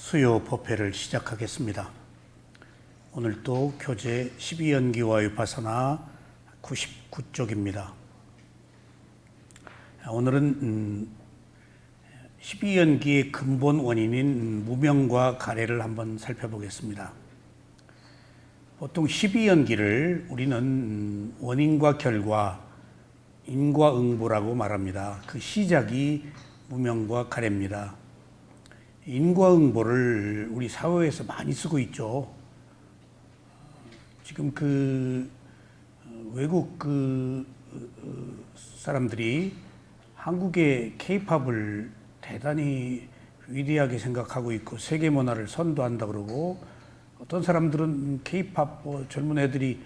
수요 법회를 시작하겠습니다. 오늘도 교재 12연기와 위파사나 99쪽입니다. 오늘은 12연기의 근본 원인인 무명과 가래를 한번 살펴보겠습니다. 보통 12연기를 우리는 원인과 결과, 인과응보라고 말합니다. 그 시작이 무명과 가래입니다. 인과응보를 우리 사회에서 많이 쓰고 있죠. 지금 외국 사람들이 한국의 K-팝을 대단히 위대하게 생각하고 있고 세계 문화를 선도한다 그러고, 어떤 사람들은 K-팝 젊은 애들이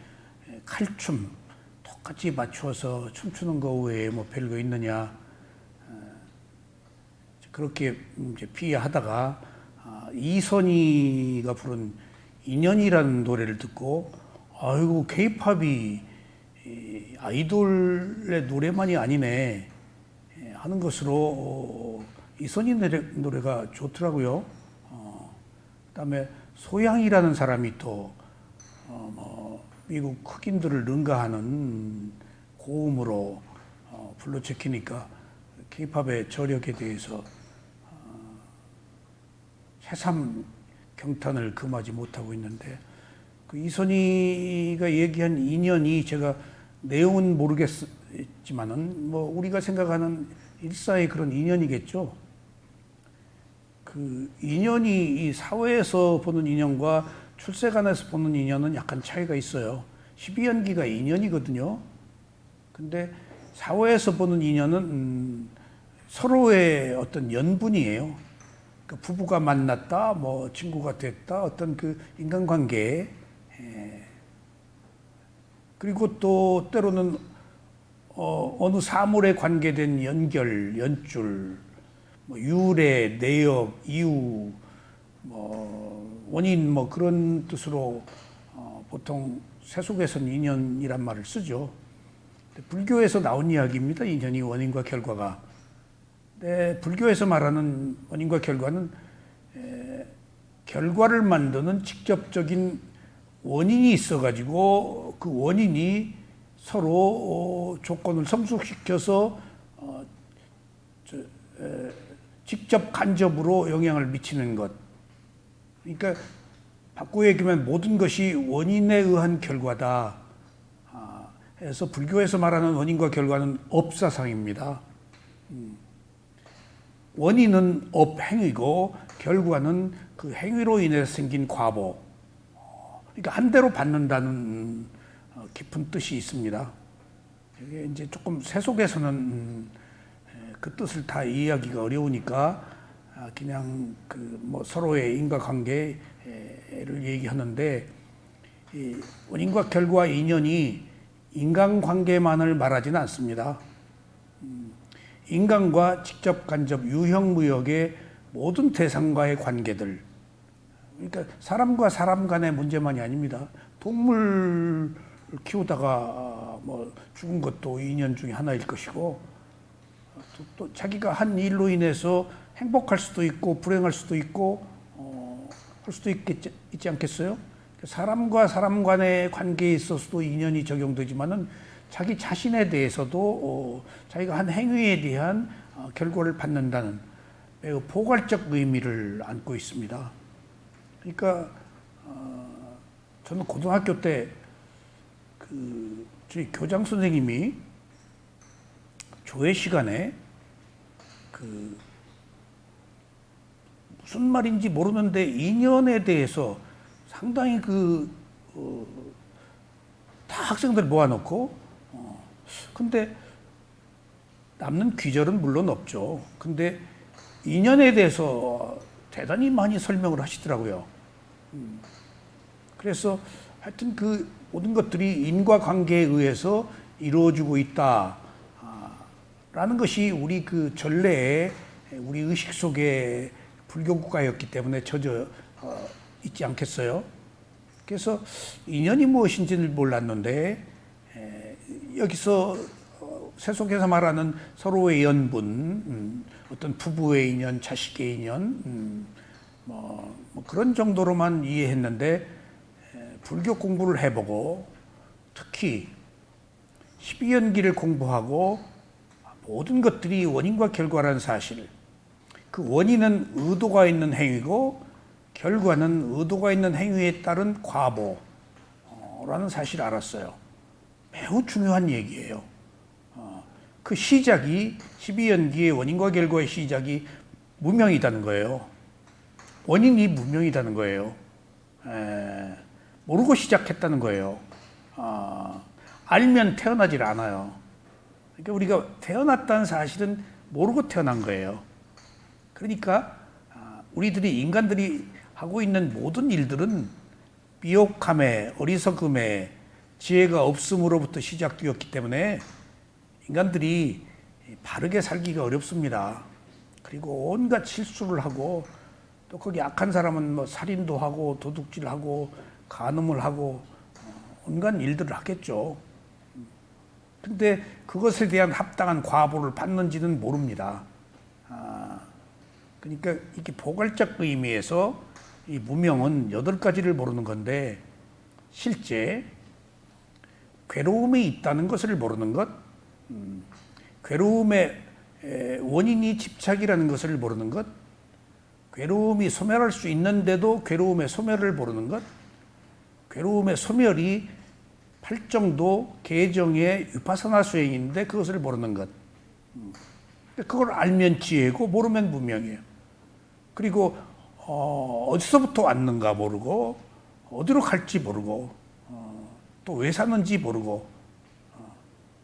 칼춤 똑같이 맞추어서 춤추는 거 외에 뭐 별거 있느냐, 그렇게 이제 비하하다가 이선희가 부른 인연이라는 노래를 듣고, 아이고 K-팝이 아이돌의 노래만이 아니네 하는 것으로 이선희 노래가 좋더라고요. 그다음에 소양이라는 사람이 또 미국 흑인들을 능가하는 고음으로 불러 제키니까 K-팝의 저력에 대해서 새삼 경탄을 금하지 못하고 있는데, 그 이선희가 얘기한 인연이, 제가 내용은 모르겠지만은 뭐 우리가 생각하는 일사의 그런 인연이겠죠. 그 인연이 이 사회에서 보는 인연과 출세관에서 보는 인연은 약간 차이가 있어요. 12연기가 인연이거든요. 근데 사회에서 보는 인연은 서로의 어떤 연분이에요. 그 부부가 만났다, 뭐 친구가 됐다, 어떤 그 인간관계, 그리고 또 때로는 어느 사물에 관계된 연결, 연줄, 뭐 유래, 내역, 이유, 뭐 원인, 뭐 그런 뜻으로 보통 세속에서는 인연이란 말을 쓰죠. 불교에서 나온 이야기입니다. 인연이 원인과 결과가. 불교에서 말하는 원인과 결과는 결과를 만드는 직접적인 원인이 있어가지고 그 원인이 서로 조건을 성숙시켜서 직접 간접으로 영향을 미치는 것. 그러니까 바꾸어 얘기하면 모든 것이 원인에 의한 결과다 해서 불교에서 말하는 원인과 결과는 업사상입니다. 원인은 업행위고 결과는 그 행위로 인해서 생긴 과보. 그러니까 한 대로 받는다는 깊은 뜻이 있습니다. 이게 이제 조금 세속에서는 그 뜻을 다 이해하기가 어려우니까 그냥 뭐 서로의 인과관계를 얘기하는데, 이 원인과 결과 인연이 인간관계만을 말하지는 않습니다. 인간과 직접 간접 유형무역의 모든 대상과의 관계들, 그러니까 사람과 사람 간의 문제만이 아닙니다. 동물 키우다가 뭐 죽은 것도 인연 중에 하나일 것이고, 또 자기가 한 일로 인해서 행복할 수도 있고 불행할 수도 있고 할 수도 있지 않겠어요? 사람과 사람 간의 관계에 있어서도 인연이 적용되지만은 자기 자신에 대해서도 자기가 한 행위에 대한 결과를 받는다는 매우 포괄적 의미를 안고 있습니다. 그러니까 저는 고등학교 때 저희 교장 선생님이 조회 시간에 무슨 말인지 모르는데 인연에 대해서 상당히 다 학생들 모아놓고, 근데 남는 귀절은 물론 없죠. 근데 인연에 대해서 대단히 많이 설명을 하시더라고요. 그래서 하여튼 그 모든 것들이 인과관계에 의해서 이루어지고 있다 라는 것이 우리 그 전래에 우리 의식 속에 불교 국가였기 때문에 젖어 있지 않겠어요? 그래서 인연이 무엇인지를 몰랐는데, 여기서 세속에서 말하는 서로의 연분, 어떤 부부의 인연, 자식의 인연, 뭐 그런 정도로만 이해했는데 불교 공부를 해보고 특히 12연기를 공부하고 모든 것들이 원인과 결과라는 사실, 그 원인은 의도가 있는 행위고 결과는 의도가 있는 행위에 따른 과보라는 사실을 알았어요. 매우 중요한 얘기예요. 그 시작이 12연기의 원인과 결과의 시작이 무명이라는 거예요. 원인이 무명이라는 거예요. 모르고 시작했다는 거예요. 알면 태어나질 않아요. 그러니까 우리가 태어났다는 사실은 모르고 태어난 거예요. 그러니까 우리들이 인간들이 하고 있는 모든 일들은 미혹함에 어리석음에 지혜가 없음으로부터 시작되었기 때문에 인간들이 바르게 살기가 어렵습니다. 그리고 온갖 실수를 하고 또 거기 악한 사람은 뭐 살인도 하고 도둑질하고 간음을 하고 온갖 일들을 하겠죠. 근데 그것에 대한 합당한 과보를 받는지는 모릅니다. 그러니까 이렇게 포괄적 의미에서 이 무명은 8가지를 모르는 건데 실제 괴로움이 있다는 것을 모르는 것, 괴로움의 원인이 집착이라는 것을 모르는 것, 괴로움이 소멸할 수 있는데도 괴로움의 소멸을 모르는 것, 괴로움의 소멸이 팔정도 계정의 위파사나 수행인데 그것을 모르는 것. 그걸 알면 지혜고 모르면 무명이에요. 그리고 어디서부터 왔는가 모르고 어디로 갈지 모르고 또 왜 사는지 모르고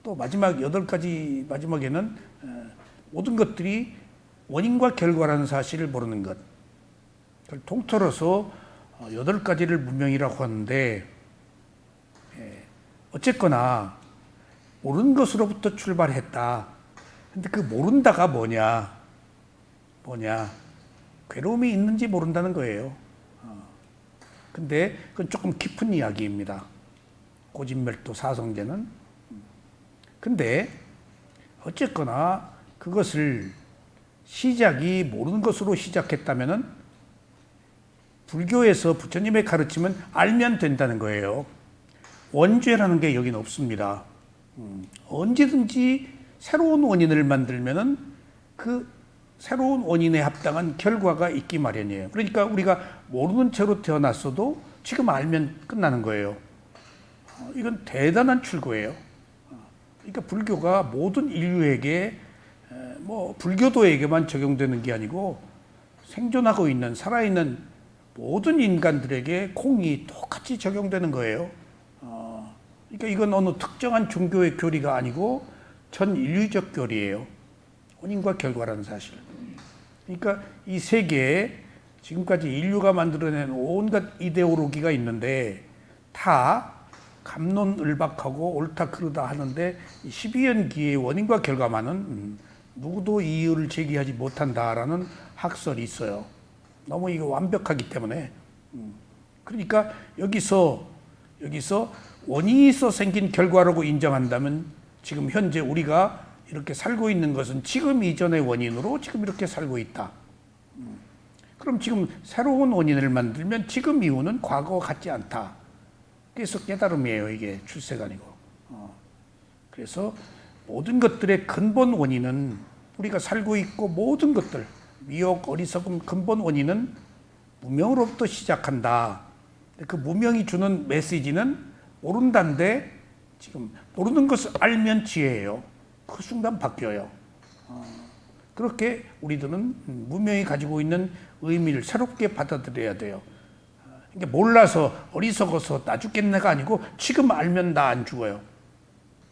또 마지막 8가지 마지막에는 모든 것들이 원인과 결과라는 사실을 모르는 것. 그걸 통틀어서 8가지를 무명이라고 하는데 어쨌거나 모르는 것으로부터 출발했다. 근데 그 모른다가 뭐냐? 괴로움이 있는지 모른다는 거예요. 근데 그건 조금 깊은 이야기입니다. 고진멸도 사성제는. 근데 어쨌거나 그것을 시작이 모르는 것으로 시작했다면은 불교에서 부처님의 가르침은 알면 된다는 거예요. 원죄라는 게 여기는 없습니다. 언제든지 새로운 원인을 만들면은 그 새로운 원인에 합당한 결과가 있기 마련이에요. 그러니까 우리가 모르는 채로 태어났어도 지금 알면 끝나는 거예요. 이건 대단한 출구예요. 그러니까 불교가 모든 인류에게 뭐 불교도에게만 적용되는 게 아니고 생존하고 있는 살아있는 모든 인간들에게 공이 똑같이 적용되는 거예요. 그러니까 이건 어느 특정한 종교의 교리가 아니고 전 인류적 교리예요. 원인과 결과라는 사실. 그러니까 이 세계에 지금까지 인류가 만들어낸 온갖 이데올로기가 있는데 다 갑론을박하고 옳다 그르다 하는데 12연기의 원인과 결과만은 누구도 이유를 제기하지 못한다라는 학설이 있어요. 너무 이거 완벽하기 때문에. 그러니까 여기서 원인이 있어 생긴 결과라고 인정한다면 지금 현재 우리가 이렇게 살고 있는 것은 지금 이전의 원인으로 지금 이렇게 살고 있다. 그럼 지금 새로운 원인을 만들면 지금 이후는 과거와 같지 않다. 그래서 깨달음이에요. 이게 출세가 아니고. 그래서 모든 것들의 근본 원인은 우리가 살고 있고 모든 것들 미혹, 어리석음 근본 원인은 무명으로부터 시작한다. 그 무명이 주는 메시지는 모른다인데 지금 모르는 것을 알면 지혜예요. 그 순간 바뀌어요. 그렇게 우리들은 무명이 가지고 있는 의미를 새롭게 받아들여야 돼요. 그러니까 몰라서 어리석어서 나 죽겠네가 아니고 지금 알면 나 안 죽어요.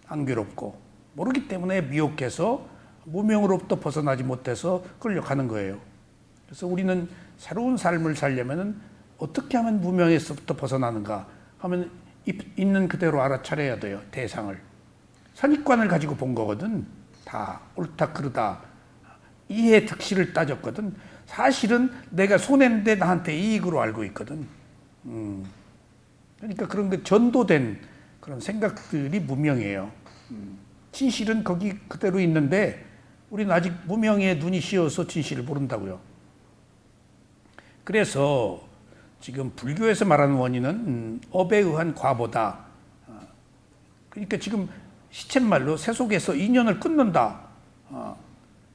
안 괴롭고 모르기 때문에 미혹해서 무명으로부터 벗어나지 못해서 끌려가는 거예요. 그래서 우리는 새로운 삶을 살려면 어떻게 하면 무명에서부터 벗어나는가 하면 있는 그대로 알아차려야 돼요. 대상을. 선입관을 가지고 본 거거든. 다 옳다 그르다 이해 득실을 따졌거든. 사실은 내가 손해인데 나한테 이익으로 알고 있거든. 그러니까 그런 그 전도된 그런 생각들이 무명이에요. 진실은 거기 그대로 있는데 우리는 아직 무명에 눈이 씌어서 진실을 모른다고요. 그래서 지금 불교에서 말하는 원인은 업에 의한 과보다. 그러니까 지금 시쳇말로 세속에서 인연을 끊는다.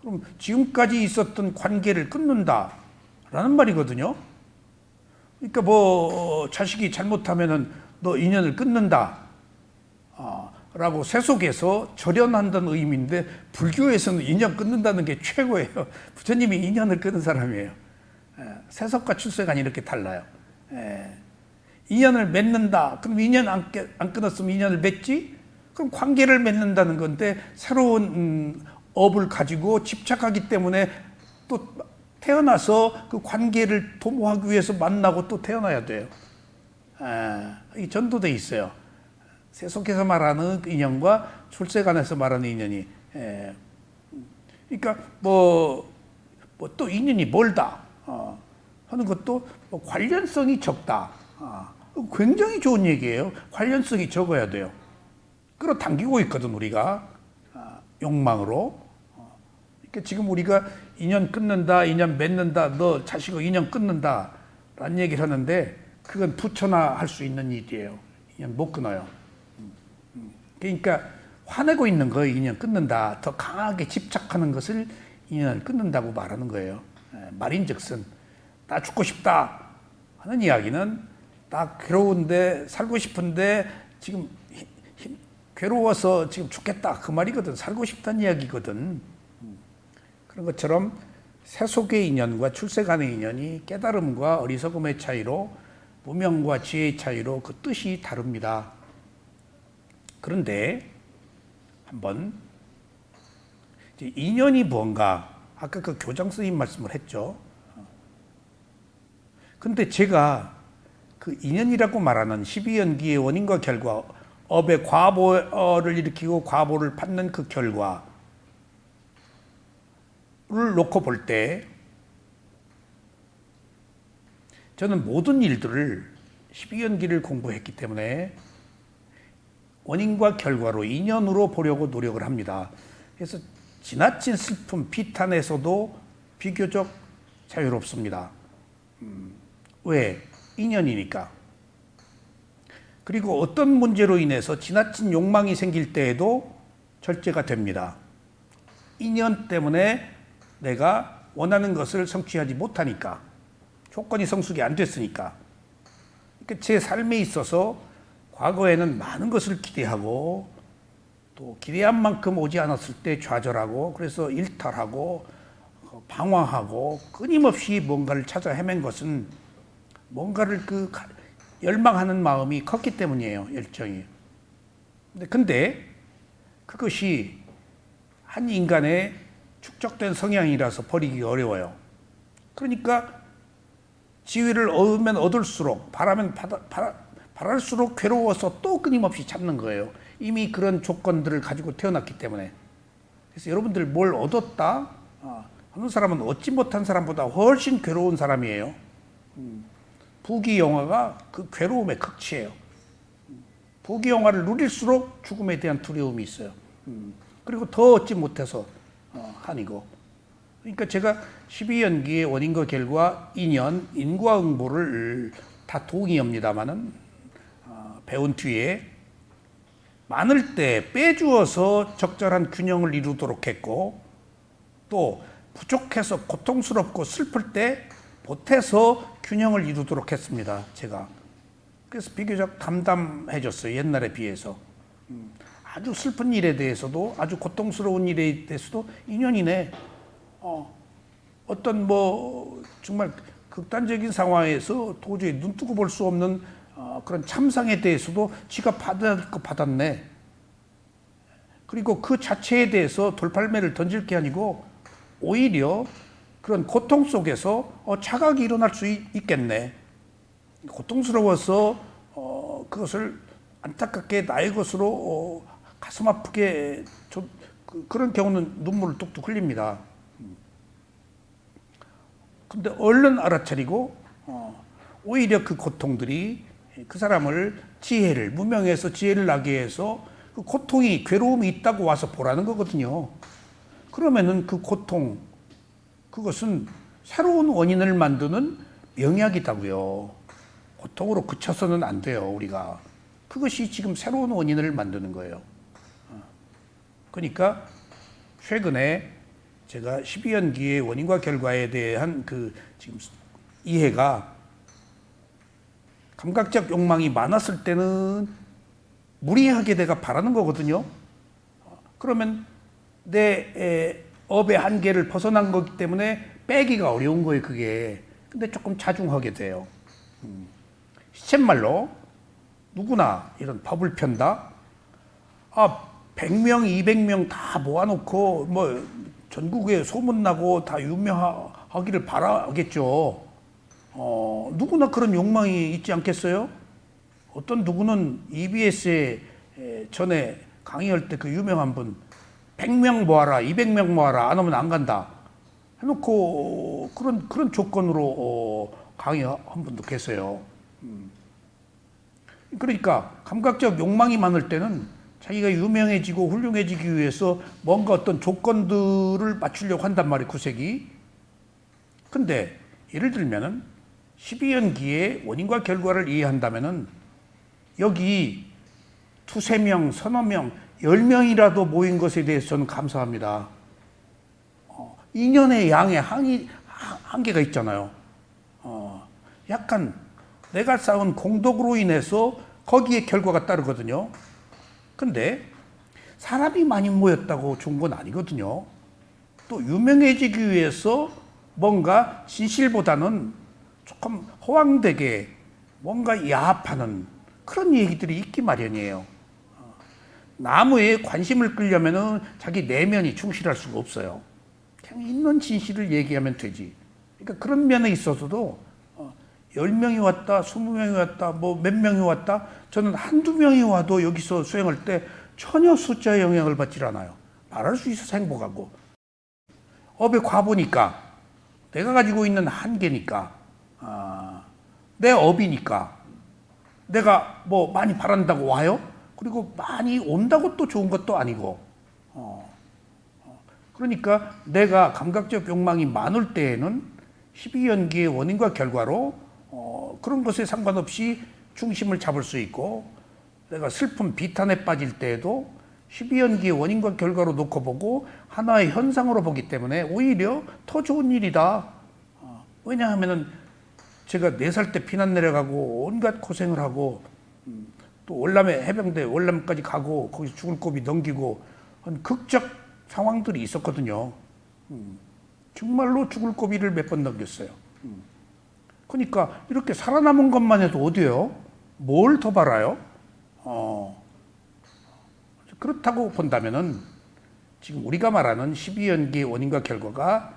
그럼 지금까지 있었던 관계를 끊는다라는 말이거든요. 그러니까 뭐 자식이 잘못하면은 너 인연을 끊는다. 라고 세속에서 절연한다는 의미인데 불교에서는 인연 끊는다는 게 최고예요. 부처님이 인연을 끊은 사람이에요. 세속과 출세관이 이렇게 달라요. 인연을 맺는다. 그럼 인연 안 끊었으면 인연을 맺지? 그럼 관계를 맺는다는 건데 새로운 업을 가지고 집착하기 때문에 또 태어나서 그 관계를 도모하기 위해서 만나고 또 태어나야 돼요. 이 전도돼 있어요. 세속에서 말하는 인연과 출세관에서 말하는 인연이. 그러니까 뭐 또 인연이 멀다 하는 것도 뭐 관련성이 적다. 굉장히 좋은 얘기예요. 관련성이 적어야 돼요. 끌어당기고 있거든 우리가 욕망으로. 그러니까 지금 우리가 인연 끊는다, 인연 맺는다, 너 자식과 인연 끊는다 라는 얘기를 하는데 그건 부처나 할 수 있는 일이에요. 인연 못 끊어요. 그러니까 화내고 있는 거예요. 인연 끊는다. 더 강하게 집착하는 것을 인연을 끊는다고 말하는 거예요. 말인즉슨 나 죽고 싶다 하는 이야기는 나 괴로운데 살고 싶은데 지금 괴로워서 지금 죽겠다 그 말이거든. 살고 싶다는 이야기거든. 그런 것처럼 세속의 인연과 출세간의 인연이 깨달음과 어리석음의 차이로 무명과 지혜의 차이로 그 뜻이 다릅니다. 그런데 한번 인연이 뭔가 아까 그 교장 선생님 말씀을 했죠. 근데 제가 그 인연이라고 말하는 12연기의 원인과 결과, 업의 과보를 일으키고 과보를 받는 그 결과를 놓고 볼 때 저는 모든 일들을 12연기를 공부했기 때문에 원인과 결과로 인연으로 보려고 노력을 합니다. 그래서 지나친 슬픔, 비탄에서도 비교적 자유롭습니다. 왜? 인연이니까. 그리고 어떤 문제로 인해서 지나친 욕망이 생길 때에도 절제가 됩니다. 인연 때문에 내가 원하는 것을 성취하지 못하니까. 조건이 성숙이 안 됐으니까. 그러니까 제 삶에 있어서 과거에는 많은 것을 기대하고 또 기대한 만큼 오지 않았을 때 좌절하고 그래서 일탈하고 방황하고 끊임없이 뭔가를 찾아 헤맨 것은 뭔가를 열망하는 마음이 컸기 때문이에요. 열정이. 근데 그것이 한 인간의 축적된 성향이라서 버리기 어려워요. 그러니까 지위를 얻으면 얻을수록 바랄수록 괴로워서 또 끊임없이 찾는 거예요. 이미 그런 조건들을 가지고 태어났기 때문에. 그래서 여러분들 뭘 얻었다 하는 사람은 얻지 못한 사람보다 훨씬 괴로운 사람이에요. 부귀영화가 그 괴로움의 극치예요. 부귀영화를 누릴수록 죽음에 대한 두려움이 있어요. 그리고 더 얻지 못해서 한이고. 그러니까 제가 12연기의 원인과 결과, 인연, 인과응보를 다 동의합니다마는 배운 뒤에 많을 때 빼주어서 적절한 균형을 이루도록 했고 또 부족해서 고통스럽고 슬플 때 보태서 균형을 이루도록 했습니다. 제가. 그래서 비교적 담담해졌어요. 옛날에 비해서. 아주 슬픈 일에 대해서도 아주 고통스러운 일에 대해서도 인연이네. 어떤 정말 극단적인 상황에서 도저히 눈 뜨고 볼 수 없는 그런 참상에 대해서도 지가 받을 거 받았네. 그리고 그 자체에 대해서 돌팔매를 던질 게 아니고 오히려 그런 고통 속에서 자각이 일어날 수 있겠네. 고통스러워서 그것을 안타깝게 나의 것으로 가슴 아프게 그런 경우는 눈물을 뚝뚝 흘립니다. 근데 얼른 알아차리고 오히려 그 고통들이 그 사람을 무명에서 지혜를 나게 해서 그 고통이 괴로움이 있다고 와서 보라는 거거든요. 그러면은 그 고통 그것은 새로운 원인을 만드는 명약이다고요. 고통으로 그쳐서는 안 돼요, 우리가. 그것이 지금 새로운 원인을 만드는 거예요. 그러니까 최근에 제가 12연기의 원인과 결과에 대한 그 지금 이해가, 감각적 욕망이 많았을 때는 무리하게 내가 바라는 거거든요. 그러면 내 업의 한계를 벗어난 거기 때문에 빼기가 어려운 거예요, 그게. 근데 조금 자중하게 돼요. 시쳇말로 누구나 이런 법을 편다. 100명, 200명 다 모아놓고 뭐 전국에 소문나고 다 유명하기를 바라겠죠. 누구나 그런 욕망이 있지 않겠어요? 어떤 누구는 EBS에 전에 강의할 때 그 유명한 분 100명 모아라, 200명 모아라, 안 오면 안 간다 해놓고 그런 조건으로 강의한 분도 계세요. 그러니까 감각적 욕망이 많을 때는 자기가 유명해지고 훌륭해지기 위해서 뭔가 어떤 조건들을 맞추려고 한단 말이에요, 구색이. 근데 예를 들면은 12연기의 원인과 결과를 이해한다면은 여기 두세 명, 서너 명, 10명이라도 모인 것에 대해서 저는 감사합니다. 인연의 양의 한계가 있잖아요. 약간 내가 쌓은 공덕으로 인해서 거기에 결과가 따르거든요. 근데 사람이 많이 모였다고 좋은 건 아니거든요. 또 유명해지기 위해서 뭔가 진실보다는 조금 허황되게 뭔가 야합하는 그런 얘기들이 있기 마련이에요. 나무에 관심을 끌려면은 자기 내면이 충실할 수가 없어요. 그냥 있는 진실을 얘기하면 되지. 그러니까 그런 면에 있어서도 10명이 왔다, 20명이 왔다, 뭐 몇 명이 왔다, 저는 한두 명이 와도 여기서 수행할 때 전혀 숫자의 영향을 받질 않아요. 말할 수 있어서 행복하고. 업에 과보니까, 내가 가지고 있는 한계니까, 내 업이니까, 내가 뭐 많이 바란다고 와요? 그리고 많이 온다고 또 좋은 것도 아니고. 그러니까 내가 감각적 욕망이 많을 때에는 12연기의 원인과 결과로 그런 것에 상관없이 중심을 잡을 수 있고, 내가 슬픔, 비탄에 빠질 때에도 12연기의 원인과 결과로 놓고 보고 하나의 현상으로 보기 때문에 오히려 더 좋은 일이다. 왜냐하면은 제가 4살 때 피난 내려가고 온갖 고생을 하고 또 월남에 해병대 월남까지 가고 거기서 죽을 고비 넘기고 한 극적 상황들이 있었거든요. 정말로 죽을 고비를 몇 번 넘겼어요. 그러니까 이렇게 살아남은 것만 해도 어디예요? 뭘 더 바라요? 그렇다고 본다면은 지금 우리가 말하는 12연기의 원인과 결과가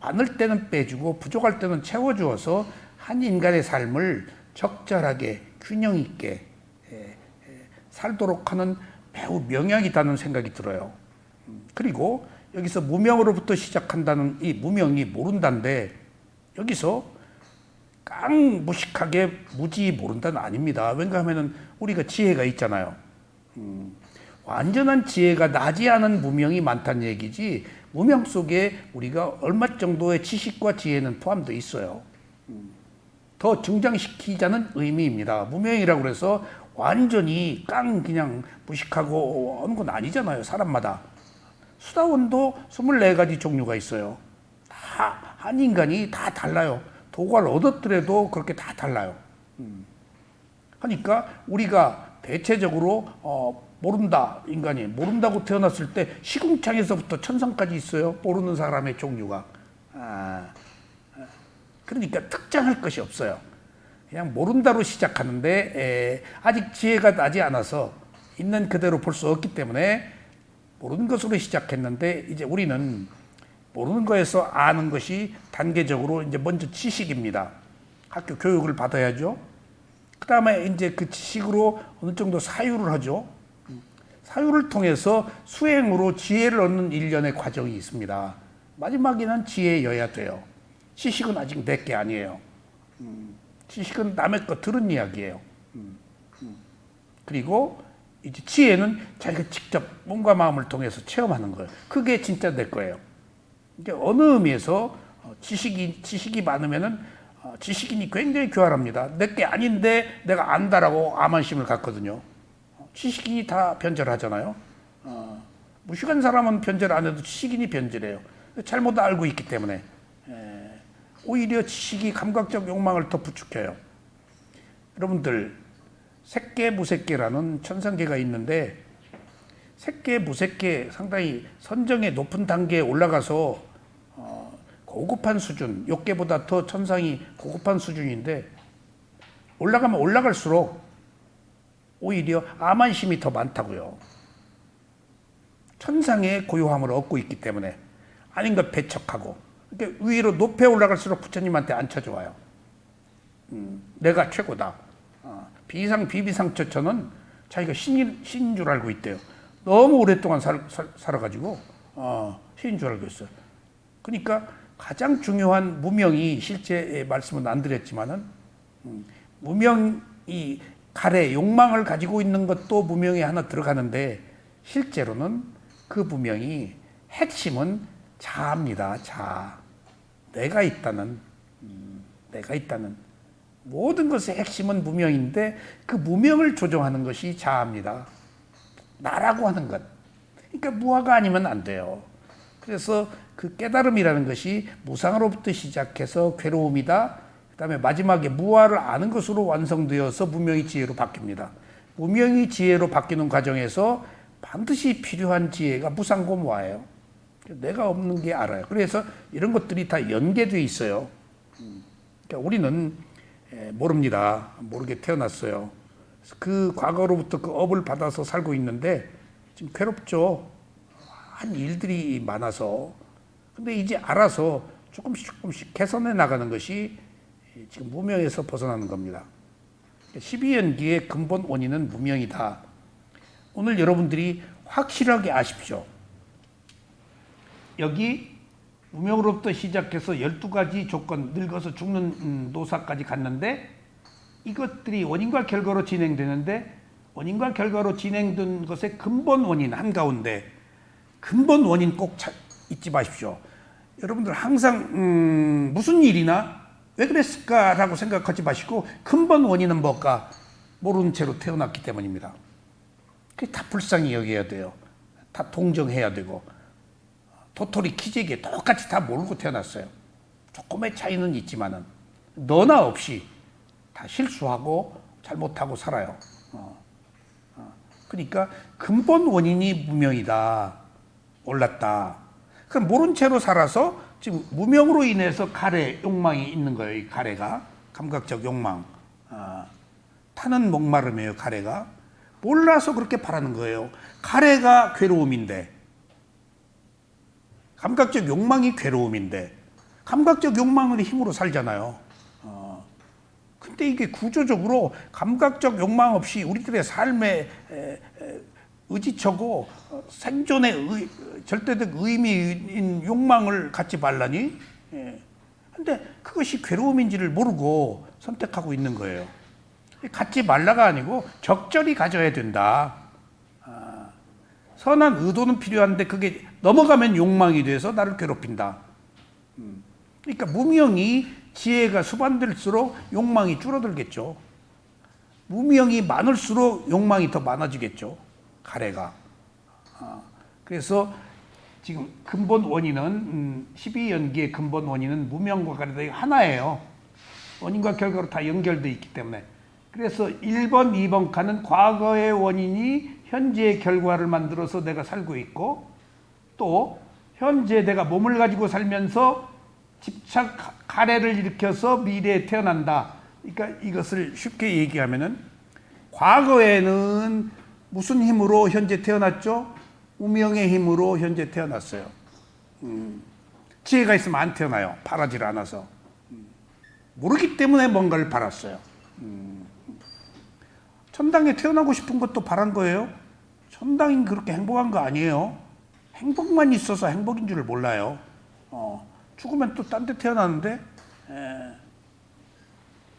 많을 때는 빼주고 부족할 때는 채워주어서 한 인간의 삶을 적절하게 균형 있게 살도록 하는 매우 명약이라는 생각이 들어요. 그리고 여기서 무명으로부터 시작한다는 이 무명이 모른다인데, 여기서 깡 무식하게 무지 모른다는 아닙니다. 왜냐하면 우리가 지혜가 있잖아요. 완전한 지혜가 나지 않은 무명이 많다는 얘기지, 무명 속에 우리가 얼마 정도의 지식과 지혜는 포함되어 있어요. 더 증장시키자는 의미입니다. 무명이라고 해서 완전히 깡 그냥 무식하고 하는 건 아니잖아요, 사람마다. 수다원도 24가지 종류가 있어요. 다, 한 인간이 다 달라요. 도과를 얻었더라도 그렇게 다 달라요. 그러니까 우리가 대체적으로 모른다, 인간이 모른다고 태어났을 때 시궁창에서부터 천상까지 있어요. 모르는 사람의 종류가. 그러니까 특정할 것이 없어요. 그냥 모른다로 시작하는데 아직 지혜가 나지 않아서 있는 그대로 볼 수 없기 때문에 모르는 것으로 시작했는데, 이제 우리는 모르는 거에서 아는 것이 단계적으로 이제 먼저 지식입니다. 학교 교육을 받아야죠. 그 다음에 이제 그 지식으로 어느 정도 사유를 하죠. 사유를 통해서 수행으로 지혜를 얻는 일련의 과정이 있습니다. 마지막에는 지혜여야 돼요. 지식은 아직 내 게 아니에요. 지식은 남의 거 들은 이야기예요. 그리고 이제 지혜는 자기가 직접 몸과 마음을 통해서 체험하는 거예요. 그게 진짜 내 거예요. 이제 어느 의미에서 지식이 많으면은 지식인이 굉장히 교활합니다. 내게 아닌데 내가 안다라고 암만심을 갖거든요. 지식인이 다 변절하잖아요. 무식한 사람은 변절 안 해도 지식인이 변절해요. 잘못 알고 있기 때문에 오히려 지식이 감각적 욕망을 더 부추겨요. 여러분들 색계 무색계라는 천상계가 있는데 색계 무색계 상당히 선정의 높은 단계에 올라가서 고급한 수준, 욕계보다 더 천상이 고급한 수준인데 올라가면 올라갈수록 오히려 암만심이 더 많다고요. 천상의 고요함을 얻고 있기 때문에 아닌 것 배척하고 그러니까 위로 높여 올라갈수록 부처님한테 안 쳐줘와요. 내가 최고다. 비상 비비상처처는 자기가 신인 줄 알고 있대요. 너무 오랫동안 살아가지고 신인 줄 알고 있어요. 그러니까 가장 중요한 무명이 실제 말씀은 안 드렸지만은 무명이 가래 욕망을 가지고 있는 것도 무명에 하나 들어가는데 실제로는 그 무명이 핵심은 자아입니다. 자아. 내가 있다는 모든 것의 핵심은 무명인데 그 무명을 조종하는 것이 자아입니다. 나라고 하는 것. 그러니까 무아가 아니면 안 돼요. 그래서 그 깨달음이라는 것이 무상으로부터 시작해서 괴로움이다. 그 다음에 마지막에 무아를 아는 것으로 완성되어서 무명이 지혜로 바뀝니다. 무명이 지혜로 바뀌는 과정에서 반드시 필요한 지혜가 무상고 무아예요. 내가 없는 게 알아요. 그래서 이런 것들이 다 연계되어 있어요. 그러니까 우리는 모릅니다. 모르게 태어났어요. 그 과거로부터 그 업을 받아서 살고 있는데 지금 괴롭죠. 한 일들이 많아서. 근데 이제 알아서 조금씩 개선해 나가는 것이 지금 무명에서 벗어나는 겁니다. 12연기의 근본 원인은 무명이다. 오늘 여러분들이 확실하게 아십시오. 여기 무명으로부터 시작해서 12가지 조건, 늙어서 죽는 노사까지 갔는데 이것들이 원인과 결과로 진행되는데 원인과 결과로 진행된 것의 근본 원인 한가운데 근본 원인 꼭 잊지 마십시오. 여러분들 항상 무슨 일이나 왜 그랬을까라고 생각하지 마시고 근본 원인은 뭘까 모르는 채로 태어났기 때문입니다. 그게 다 불쌍히 여겨야 돼요. 다 동정해야 되고 도토리 키재기에 똑같이 다 모르고 태어났어요. 조금의 차이는 있지만은 너나 없이 다 실수하고 잘못하고 살아요. 그러니까 근본 원인이 무명이다. 몰랐다. 그럼 모른 채로 살아서 지금 무명으로 인해서 가래 욕망이 있는 거예요. 이 가래가 감각적 욕망. 타는 목마름이에요. 가래가 몰라서 그렇게 바라는 거예요. 가래가 괴로움인데 감각적 욕망이 괴로움인데 감각적 욕망을 힘으로 살잖아요. 근데 이게 구조적으로 감각적 욕망 없이 우리들의 삶에 의지처고 생존의 절대적 의미인 욕망을 갖지 말라니. 근데 그것이 괴로움인지를 모르고 선택하고 있는 거예요. 갖지 말라가 아니고 적절히 가져야 된다. 선한 의도는 필요한데 그게 넘어가면 욕망이 돼서 나를 괴롭힌다. 그러니까 무명이 지혜가 수반될수록 욕망이 줄어들겠죠. 무명이 많을수록 욕망이 더 많아지겠죠. 가래가. 그래서 지금 근본 원인은 12연기의 근본 원인은 무명과 가래가 하나예요. 원인과 결과로 다 연결되어 있기 때문에. 그래서 1번, 2번 칸은 과거의 원인이 현재의 결과를 만들어서 내가 살고 있고 또 현재 내가 몸을 가지고 살면서 집착 가래를 일으켜서 미래에 태어난다. 그러니까 이것을 쉽게 얘기하면은 과거에는 무슨 힘으로 현재 태어났죠? 무명의 힘으로 현재 태어났어요. 지혜가 있으면 안 태어나요. 바라질 않아서. 모르기 때문에 뭔가를 바랐어요. 천당에 태어나고 싶은 것도 바란 거예요. 천당이 그렇게 행복한 거 아니에요. 행복만 있어서 행복인 줄을 몰라요. 죽으면 또 딴 데 태어나는데.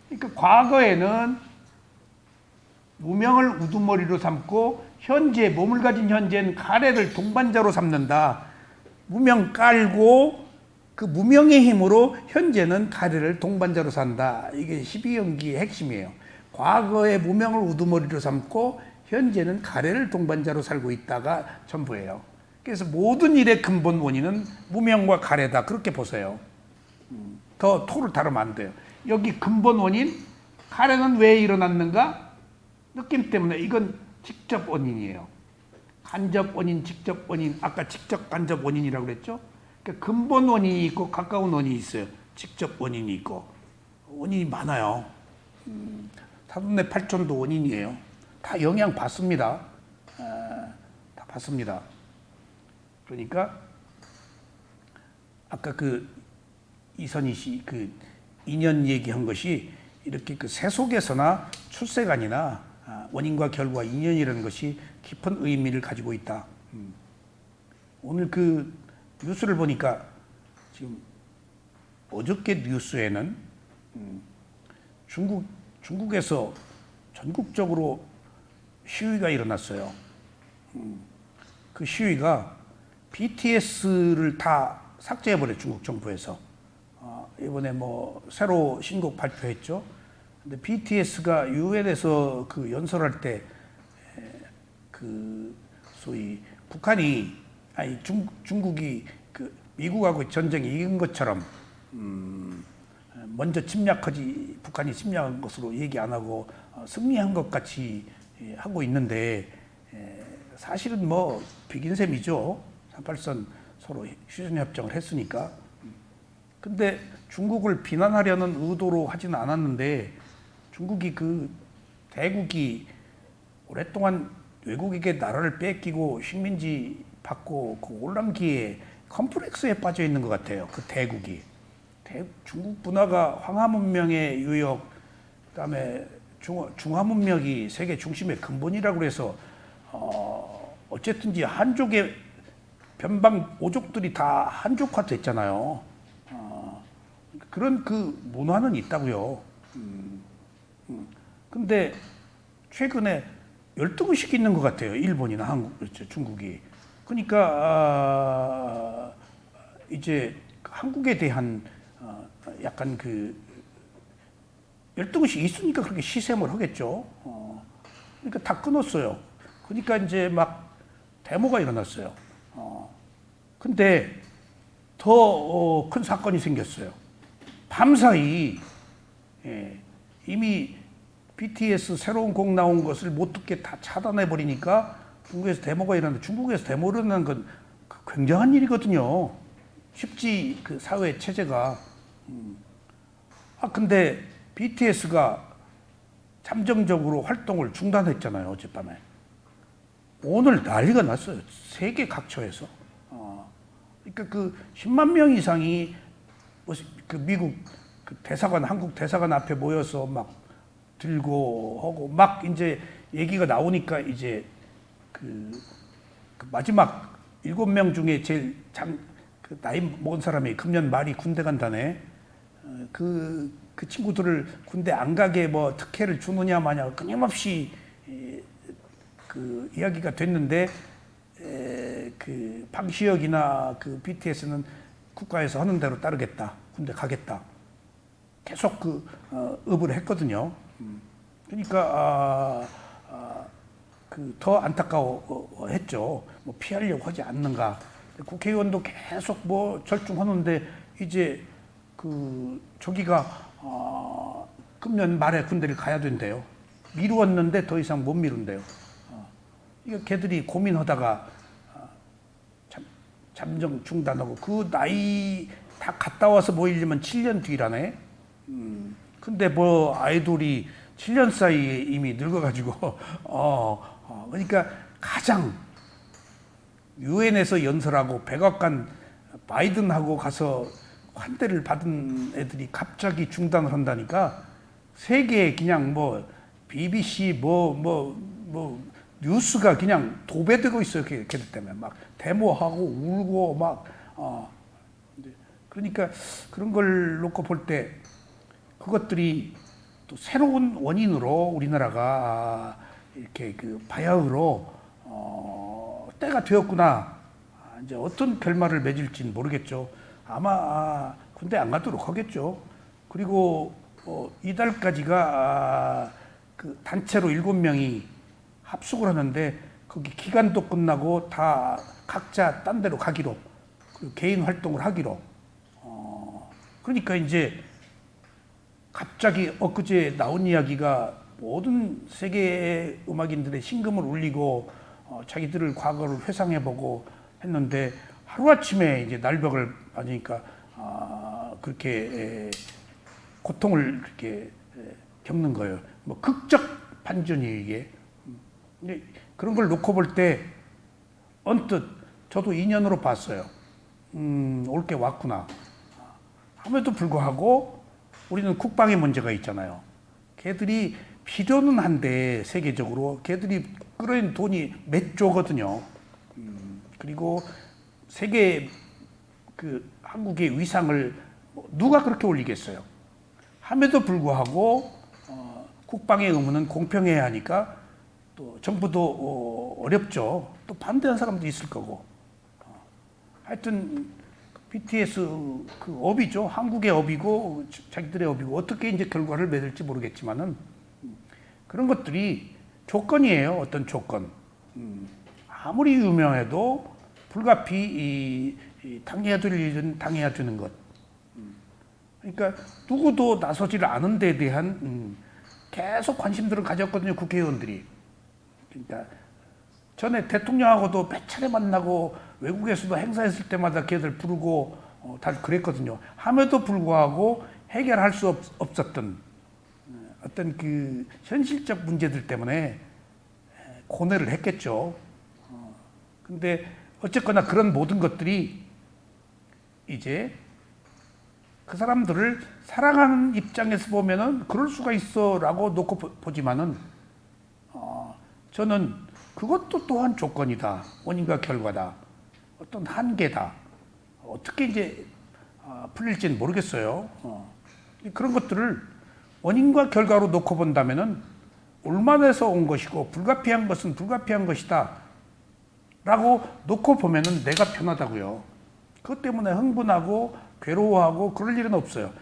그러니까 과거에는 무명을 우두머리로 삼고 현재 몸을 가진 현재는 가래를 동반자로 삼는다. 무명 깔고 그 무명의 힘으로 현재는 가래를 동반자로 산다. 이게 12연기의 핵심이에요. 과거의 무명을 우두머리로 삼고 현재는 가래를 동반자로 살고 있다가 전부예요. 그래서 모든 일의 근본 원인은 무명과 가래다. 그렇게 보세요. 더 토를 다루면 안 돼요. 여기 근본 원인, 가래는 왜 일어났는가? 느낌 때문에. 이건 직접 원인이에요. 간접 원인, 직접 원인. 아까 직접 간접 원인이라고 그랬죠? 그러니까 근본 원인이 있고 가까운 원인이 있어요. 직접 원인이 있고. 원인이 많아요. 사돈의 팔촌도 원인이에요. 다 영향 받습니다. 다 받습니다. 그러니까 아까 그 이선희 씨 그 인연 얘기한 것이 이렇게 그 세속에서나 출세관이나 원인과 결과 인연이라는 것이 깊은 의미를 가지고 있다. 오늘 그 뉴스를 보니까 지금 어저께 뉴스에는 중국에서 전국적으로 시위가 일어났어요. 그 시위가 BTS를 다 삭제해버려 중국 정부에서. 이번에 뭐 새로 신곡 발표했죠. 근데 BTS가 유엔에서 그 연설할 때 그 소위 북한이 아니 중국이 그 미국하고 전쟁에 이긴 것처럼 먼저 침략하지 북한이 침략한 것으로 얘기 안 하고 승리한 것 같이 하고 있는데 사실은 뭐 비긴 셈이죠. 38선 서로 휴전협정을 했으니까. 근데 중국을 비난하려는 의도로 하지는 않았는데 중국이 그 대국이 오랫동안 외국에게 나라를 뺏기고 식민지 받고 그 올람기에 컴플렉스에 빠져 있는 것 같아요. 그 대국이. 중국 문화가 황하 문명의 유역, 그다음에 중화 문명이 세계 중심의 근본이라고 그래서 어쨌든지 한족의 변방 오족들이 다 한족화 됐잖아요. 그런 그 문화는 있다고요. 근데 최근에 열등의식이 있는 것 같아요. 일본이나 한국, 중국이. 그러니까 이제 한국에 대한 약간 그 열등의식이 있으니까 그렇게 시샘을 하겠죠. 그러니까 다 끊었어요. 그러니까 이제 막 데모가 일어났어요. 근데 더 큰 사건이 생겼어요. 밤사이 이미 BTS 새로운 곡 나온 것을 못 듣게 다 차단해 버리니까 중국에서 데모가 일어나는데 중국에서 데모 일어나는 건 굉장한 일이거든요. 쉽지 그 사회 체제가. 근데 BTS가 잠정적으로 활동을 중단했잖아요, 어젯밤에. 오늘 난리가 났어요. 세계 각처에서. 그러니까 그 10만 명 이상이 그 미국 그 대사관, 한국 대사관 앞에 모여서 막 들고 하고 막 이제 얘기가 나오니까 이제 그 마지막 7명 중에 제일 그 나이 먹은 사람이 금년 말이 군대 간다네. 그 친구들을 군대 안 가게 뭐 특혜를 주느냐 마냐 끊임없이 그 이야기가 됐는데 그 방시혁이나 그 BTS는 국가에서 하는 대로 따르겠다, 군대 가겠다. 계속 의을 했거든요. 그러니까 그 더 안타까워했죠. 뭐 피하려고 하지 않는가. 국회의원도 계속 뭐 절충하는데 이제 그 저기가 금년 말에 군대를 가야 된대요. 미루었는데 더 이상 못 미룬대요. 이거 걔들이 고민하다가 잠정 중단하고 그 나이 다 갔다 와서 모이려면 7년 뒤라네. 근데 뭐 아이돌이 7년 사이에 이미 늙어가지고 그러니까 가장 유엔에서 연설하고 백악관 바이든하고 가서 환대를 받은 애들이 갑자기 중단을 한다니까 세계에 그냥 뭐 BBC 뭐 뉴스가 그냥 도배되고 있어요. 걔들 때문에 막 데모하고 울고 막 그러니까 그런 걸 놓고 볼 때 그것들이 또 새로운 원인으로 우리나라가 이렇게 그 바야흐로 때가 되었구나. 이제 어떤 결말을 맺을지는 모르겠죠. 아마 군대 안 가도록 하겠죠. 그리고 이달까지가 그 단체로 7명이 합숙을 하는데 거기 기간도 끝나고 다 각자 딴 데로 가기로, 그리고 개인 활동을 하기로. 그러니까 이제 갑자기 엊그제 나온 이야기가 모든 세계 음악인들의 심금을 울리고 자기들을 과거를 회상해보고 했는데 하루아침에 이제 날벽을 맞으니까 그렇게 고통을 그렇게 겪는 거예요. 뭐 극적 반전이에요, 이게. 근데 그런 걸 놓고 볼 때 언뜻 저도 인연으로 봤어요. 올 게 왔구나. 함에도 불구하고 우리는 국방의 문제가 있잖아요. 걔들이 필요는 한데 세계적으로 걔들이 끌어낸 돈이 몇 조거든요. 그리고 세계 그 한국의 위상을 누가 그렇게 올리겠어요? 함에도 불구하고 국방의 의무는 공평해야 하니까 또 정부도 어렵죠. 또 반대하는 사람도 있을 거고. 하여튼 BTS 그 업이죠. 한국의 업이고 자기들의 업이고 어떻게 이제 결과를 맺을지 모르겠지만은 그런 것들이 조건이에요. 어떤 조건. 아무리 유명해도 불가피 당해야 될 일은 당해야 되는 것. 그러니까 누구도 나서지를 않은 데에 대한 계속 관심들을 가졌거든요. 국회의원들이. 그러니까 전에 대통령하고도 몇 차례 만나고 외국에서도 행사했을 때마다 걔들 부르고 다 그랬거든요. 함에도 불구하고 해결할 수 없었던 어떤 그 현실적 문제들 때문에 고뇌를 했겠죠. 근데 어쨌거나 그런 모든 것들이 이제 그 사람들을 사랑하는 입장에서 보면은 그럴 수가 있어라고 놓고 보지만은 저는 그것도 또한 조건이다. 원인과 결과다. 어떤 한계다. 어떻게 이제 풀릴지는 모르겠어요. 그런 것들을 원인과 결과로 놓고 본다면은 올만해서 온 것이고 불가피한 것은 불가피한 것이다. 라고 놓고 보면은 내가 편하다고요. 그것 때문에 흥분하고 괴로워하고 그럴 일은 없어요.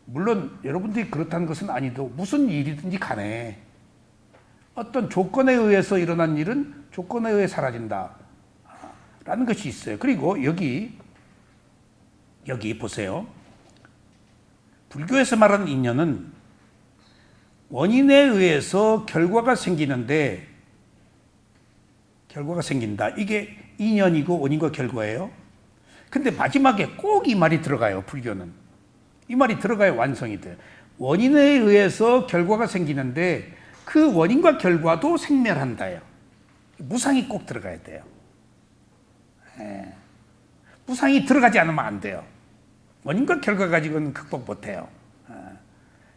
물론 여러분들이 그렇다는 것은 아니도 무슨 일이든지 간에 어떤 조건에 의해서 일어난 일은 조건에 의해 사라진다. 라는 것이 있어요. 그리고 여기 보세요. 불교에서 말하는 인연은 원인에 의해서 결과가 생기는데 결과가 생긴다. 이게 인연이고 원인과 결과예요. 근데 마지막에 꼭 이 말이 들어가요. 불교는. 이 말이 들어가야 완성이 돼요. 원인에 의해서 결과가 생기는데 그 원인과 결과도 생멸한다요. 무상이 꼭 들어가야 돼요. 무상이 들어가지 않으면 안 돼요. 원인과 결과 가지고는 극복 못 해요.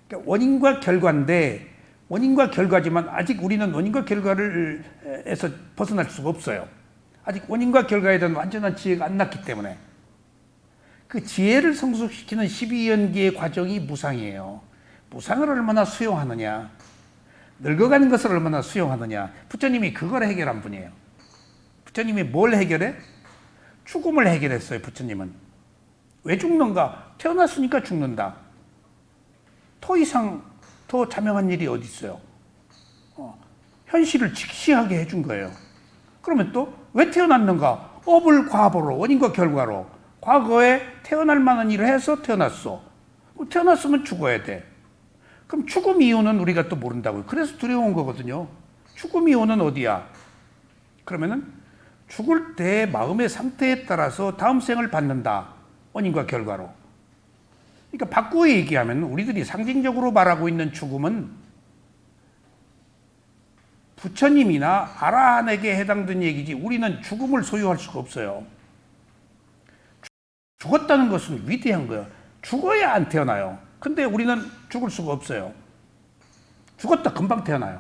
그러니까 원인과 결과인데 원인과 결과지만 아직 우리는 원인과 결과를 에서 벗어날 수가 없어요. 아직 원인과 결과에 대한 완전한 지혜가 안 났기 때문에 그 지혜를 성숙시키는 12연기의 과정이 무상이에요. 무상을 얼마나 수용하느냐, 늙어가는 것을 얼마나 수용하느냐. 부처님이 그걸 해결한 분이에요. 부처님이 뭘 해결해? 죽음을 해결했어요. 부처님은. 왜 죽는가? 태어났으니까 죽는다. 더 이상 더 자명한 일이 어디 있어요? 현실을 직시하게 해준 거예요. 그러면 또 왜 태어났는가? 업을 과보로, 원인과 결과로. 과거에 태어날 만한 일을 해서 태어났어. 태어났으면 죽어야 돼. 그럼 죽음 이유는 우리가 또 모른다고요. 그래서 두려운 거거든요. 죽음 이유는 어디야? 그러면은 죽을 때 마음의 상태에 따라서 다음 생을 받는다. 원인과 결과로. 그러니까 바꾸어 얘기하면 우리들이 상징적으로 말하고 있는 죽음은 부처님이나 아라한에게 해당된 얘기지 우리는 죽음을 소유할 수가 없어요. 죽었다는 것은 위대한 거예요. 죽어야 안 태어나요. 근데 우리는 죽을 수가 없어요. 죽었다 금방 태어나요.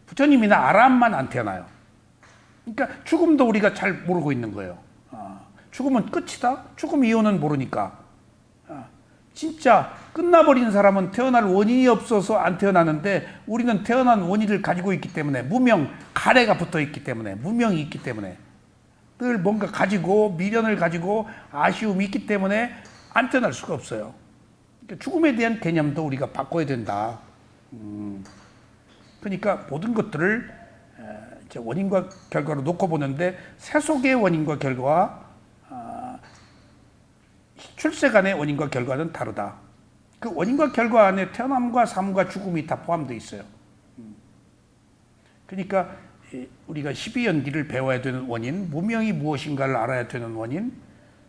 부처님이나 아라한만 안 태어나요. 그러니까 죽음도 우리가 잘 모르고 있는 거예요. 죽음은 끝이다? 죽음 이유는 모르니까. 진짜 끝나버린 사람은 태어날 원인이 없어서 안 태어나는데 우리는 태어난 원인을 가지고 있기 때문에 무명, 가래가 붙어 있기 때문에 무명이 있기 때문에 늘 뭔가 가지고 미련을 가지고 아쉬움이 있기 때문에 안전할 수가 없어요. 그러니까 죽음에 대한 개념도 우리가 바꿔야 된다. 그러니까 모든 것들을 이제 원인과 결과로 놓고 보는데 세속의 원인과 결과와 출세간의 원인과 결과는 다르다. 그 원인과 결과 안에 태어남과 삶과 죽음이 다 포함되어 있어요. 그러니까 우리가 12연기를 배워야 되는 원인, 무명이 무엇인가를 알아야 되는 원인,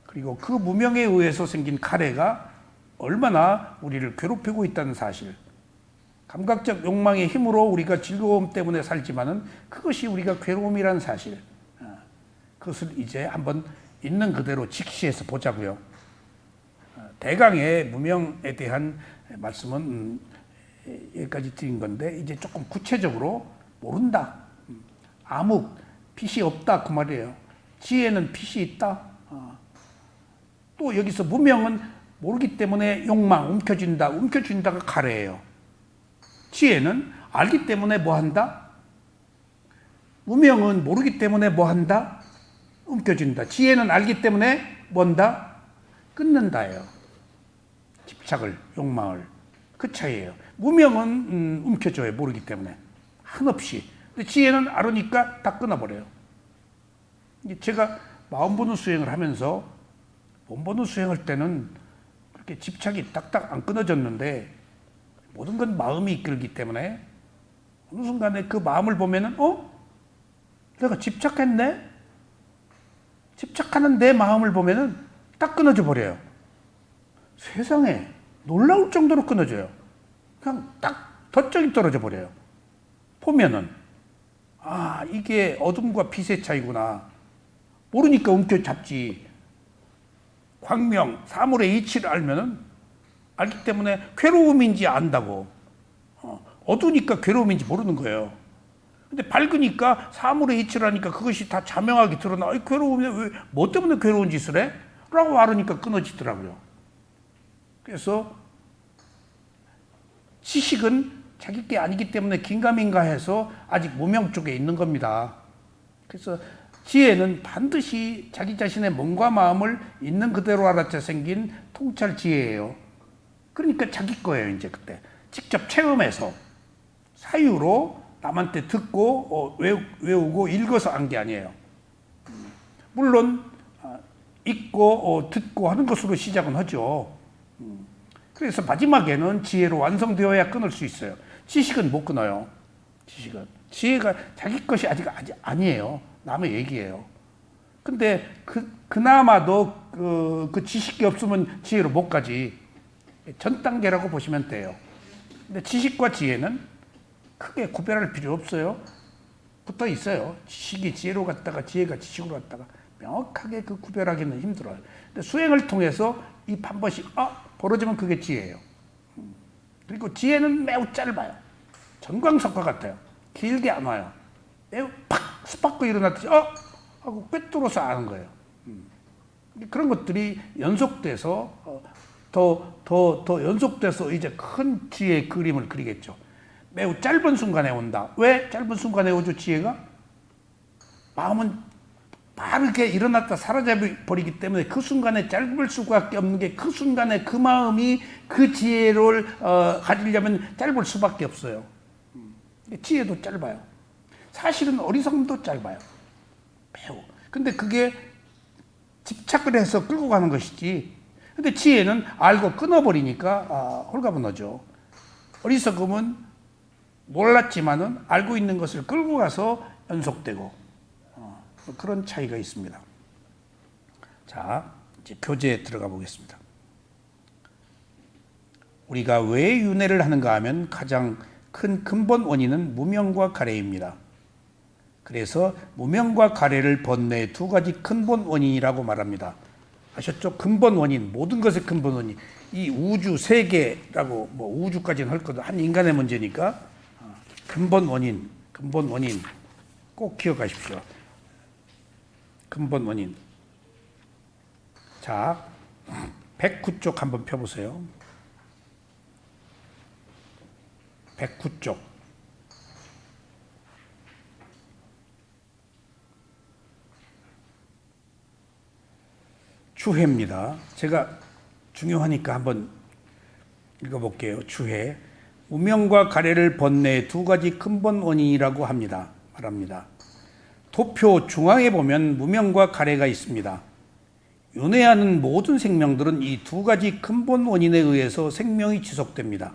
그리고 그 무명에 의해서 생긴 카레가 얼마나 우리를 괴롭히고 있다는 사실. 감각적 욕망의 힘으로 우리가 즐거움 때문에 살지만은 그것이 우리가 괴로움이라는 사실. 그것을 이제 한번 있는 그대로 직시해서 보자고요. 대강의 무명에 대한 말씀은 여기까지 드린 건데 이제 조금 구체적으로 모른다. 암흑, 빛이 없다 그 말이에요. 지혜는 빛이 있다. 또 여기서 무명은 모르기 때문에 욕망, 움켜쥔다. 움켜쥔다가 가래예요. 지혜는 알기 때문에 뭐 한다? 무명은 모르기 때문에 뭐 한다? 움켜쥔다. 지혜는 알기 때문에 뭔다? 끊는다예요. 집착을, 욕망을. 그 차이예요. 무명은 움켜줘요. 모르기 때문에. 한없이. 근데 지혜는 알으니까 다 끊어버려요. 제가 마음 보는 수행을 하면서 몸 보는 수행할 때는 그렇게 집착이 딱딱 안 끊어졌는데 모든 건 마음이 이끌기 때문에 어느 순간에 그 마음을 보면은 내가 집착했네? 집착하는 내 마음을 보면은 딱 끊어져 버려요. 세상에 놀라울 정도로 끊어져요. 그냥 딱 덧정이 떨어져 버려요. 보면은 이게 어둠과 빛의 차이구나. 모르니까 움켜잡지. 광명, 사물의 이치를 알면은 알기 때문에 괴로움인지 안다고. 어두우니까 괴로움인지 모르는 거예요. 근데 밝으니까 사물의 이치를 하니까 그것이 다 자명하게 드러나. 괴로움이 뭐 때문에 괴로운 짓을 해? 라고 말하니까 끊어지더라고요. 그래서 지식은 자기 게 아니기 때문에 긴가민가 해서 아직 무명 쪽에 있는 겁니다. 그래서 지혜는 반드시 자기 자신의 몸과 마음을 있는 그대로 알아채 생긴 통찰 지혜예요. 그러니까 자기 거예요, 이제 그때. 직접 체험해서 사유로 남한테 듣고 외우고 읽어서 안 게 아니에요. 물론 읽고 듣고 하는 것으로 시작은 하죠. 그래서 마지막에는 지혜로 완성되어야 끊을 수 있어요. 지식은 못 끊어요. 지혜가 자기 것이 아직 아니에요. 남의 얘기예요. 근데 그나마도 그 지식이 없으면 지혜로 못 가지. 전 단계라고 보시면 돼요. 근데 지식과 지혜는 크게 구별할 필요 없어요. 붙어 있어요. 지식이 지혜로 갔다가 지혜가 지식으로 갔다가 명확하게 그 구별하기는 힘들어요. 근데 수행을 통해서 이 한 번씩 벌어지면 그게 지혜예요. 그리고 지혜는 매우 짧아요. 전광석과 같아요. 길게 안 와요. 매우 팍 스파크 일어났듯이 하고 꿰뚫어서 아는 거예요. 그런 것들이 연속돼서 더 연속돼서 이제 큰 지혜의 그림을 그리겠죠. 매우 짧은 순간에 온다. 왜 짧은 순간에 오죠, 지혜가? 마음은 빠르게 일어났다 사라져버리기 때문에 그 순간에 짧을 수밖에 없는 게 그 순간에 그 마음이 그 지혜를 가지려면 짧을 수밖에 없어요. 지혜도 짧아요. 사실은 어리석음도 짧아요. 매우. 근데 그게 집착을 해서 끌고 가는 것이지. 근데 지혜는 알고 끊어버리니까 홀가분하죠. 어리석음은 몰랐지만은 알고 있는 것을 끌고 가서 연속되고 그런 차이가 있습니다. 자, 이제 교재에 들어가 보겠습니다. 우리가 왜 윤회를 하는가 하면 가장 큰 근본 원인은 무명과 가래입니다. 그래서 무명과 가래를 번뇌의 두 가지 근본 원인이라고 말합니다. 아셨죠? 근본 원인, 모든 것의 근본 원인. 이 우주, 세계라고 우주까지는 할 것도 한 인간의 문제니까 근본 원인 꼭 기억하십시오. 근본 원인. 자, 109쪽 한번 펴보세요. 109쪽. 주해입니다. 제가 중요하니까 한번 읽어볼게요. 주해. 무명과 가래를 번뇌의 두 가지 근본 원인이라고 말합니다. 도표 중앙에 보면 무명과 가래가 있습니다. 윤회하는 모든 생명들은 이 두 가지 근본 원인에 의해서 생명이 지속됩니다.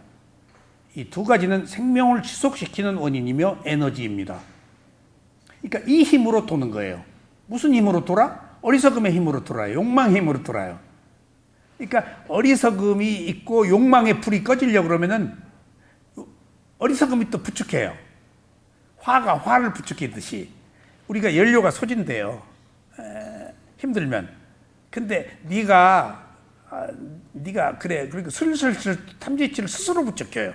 이 두 가지는 생명을 지속시키는 원인이며 에너지입니다. 그러니까 이 힘으로 도는 거예요. 무슨 힘으로 돌아? 어리석음의 힘으로 돌아요. 욕망의 힘으로 돌아요. 그러니까 어리석음이 있고 욕망의 불이 꺼지려고 그러면은 어리석음이 또 부축해요. 화가 화를 부축히듯이 우리가 연료가 소진돼요. 힘들면. 근데 네가 그래 그리고 슬슬슬 탐지치를 스스로 부추겨요.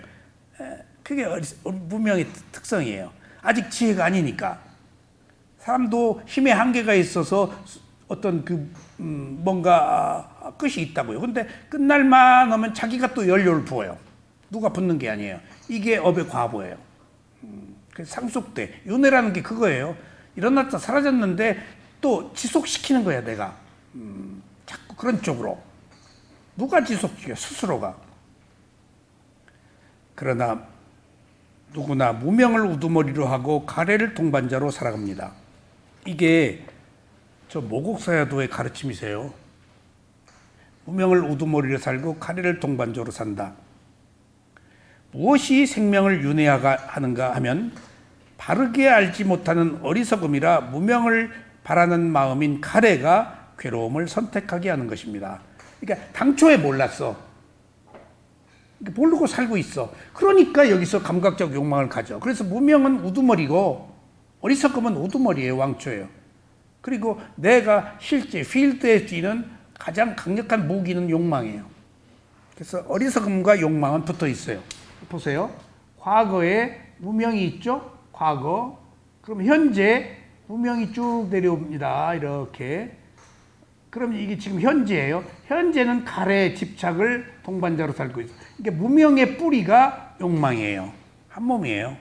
그게 무명의 특성이에요. 아직 지혜가 아니니까. 사람도 힘의 한계가 있어서 어떤 뭔가 끝이 있다고요. 근데 끝날만 하면 자기가 또 연료를 부어요. 누가 붓는 게 아니에요. 이게 업의 과보예요. 상속돼. 윤회라는 게 그거예요. 일어났다 사라졌는데 또 지속시키는 거야, 내가. 자꾸 그런 쪽으로. 누가 지속시켜? 스스로가. 그러나 누구나 무명을 우두머리로 하고 가래를 동반자로 살아갑니다. 이게 저 모국사야도의 가르침이세요. 무명을 우두머리로 살고 가래를 동반자로 산다. 무엇이 생명을 윤회하는가 하면 바르게 알지 못하는 어리석음이라 무명을 바라는 마음인 가래가 괴로움을 선택하게 하는 것입니다. 그러니까 당초에 몰랐어. 모르고 살고 있어. 그러니까 여기서 감각적 욕망을 가져. 그래서 무명은 우두머리고 어리석음은 우두머리예요. 왕초예요. 그리고 내가 실제 필드에 쥐는 가장 강력한 무기는 욕망이에요. 그래서 어리석음과 욕망은 붙어 있어요. 보세요. 과거에 무명이 있죠? 과거. 그럼 현재 무명이 쭉 내려옵니다. 이렇게. 그럼 이게 지금 현재예요. 현재는 가래의 집착을 동반자로 살고 있어요. 이게 무명의 뿌리가 욕망이에요. 한 몸이에요.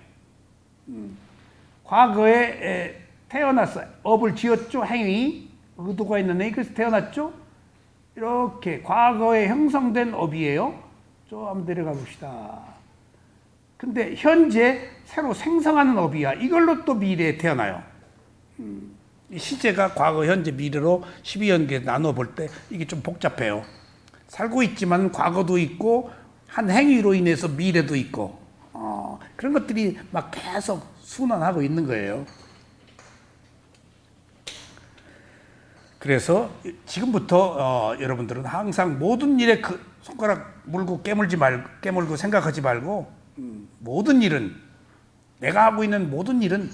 과거에 태어났어요. 업을 지었죠. 행위. 의도가 있는 행위. 그래서 태어났죠. 이렇게 과거에 형성된 업이에요. 좀 내려가 봅시다. 근데 현재 새로 생성하는 업이야. 이걸로 또 미래에 태어나요. 시제가 과거, 현재, 미래로 12연계 나눠볼 때 이게 좀 복잡해요. 살고 있지만 과거도 있고 한 행위로 인해서 미래도 있고 그런 것들이 막 계속 순환하고 있는 거예요. 그래서 지금부터 여러분들은 항상 모든 일에 손가락 물고 깨물고 생각하지 말고 모든 일은 내가 하고 있는 모든 일은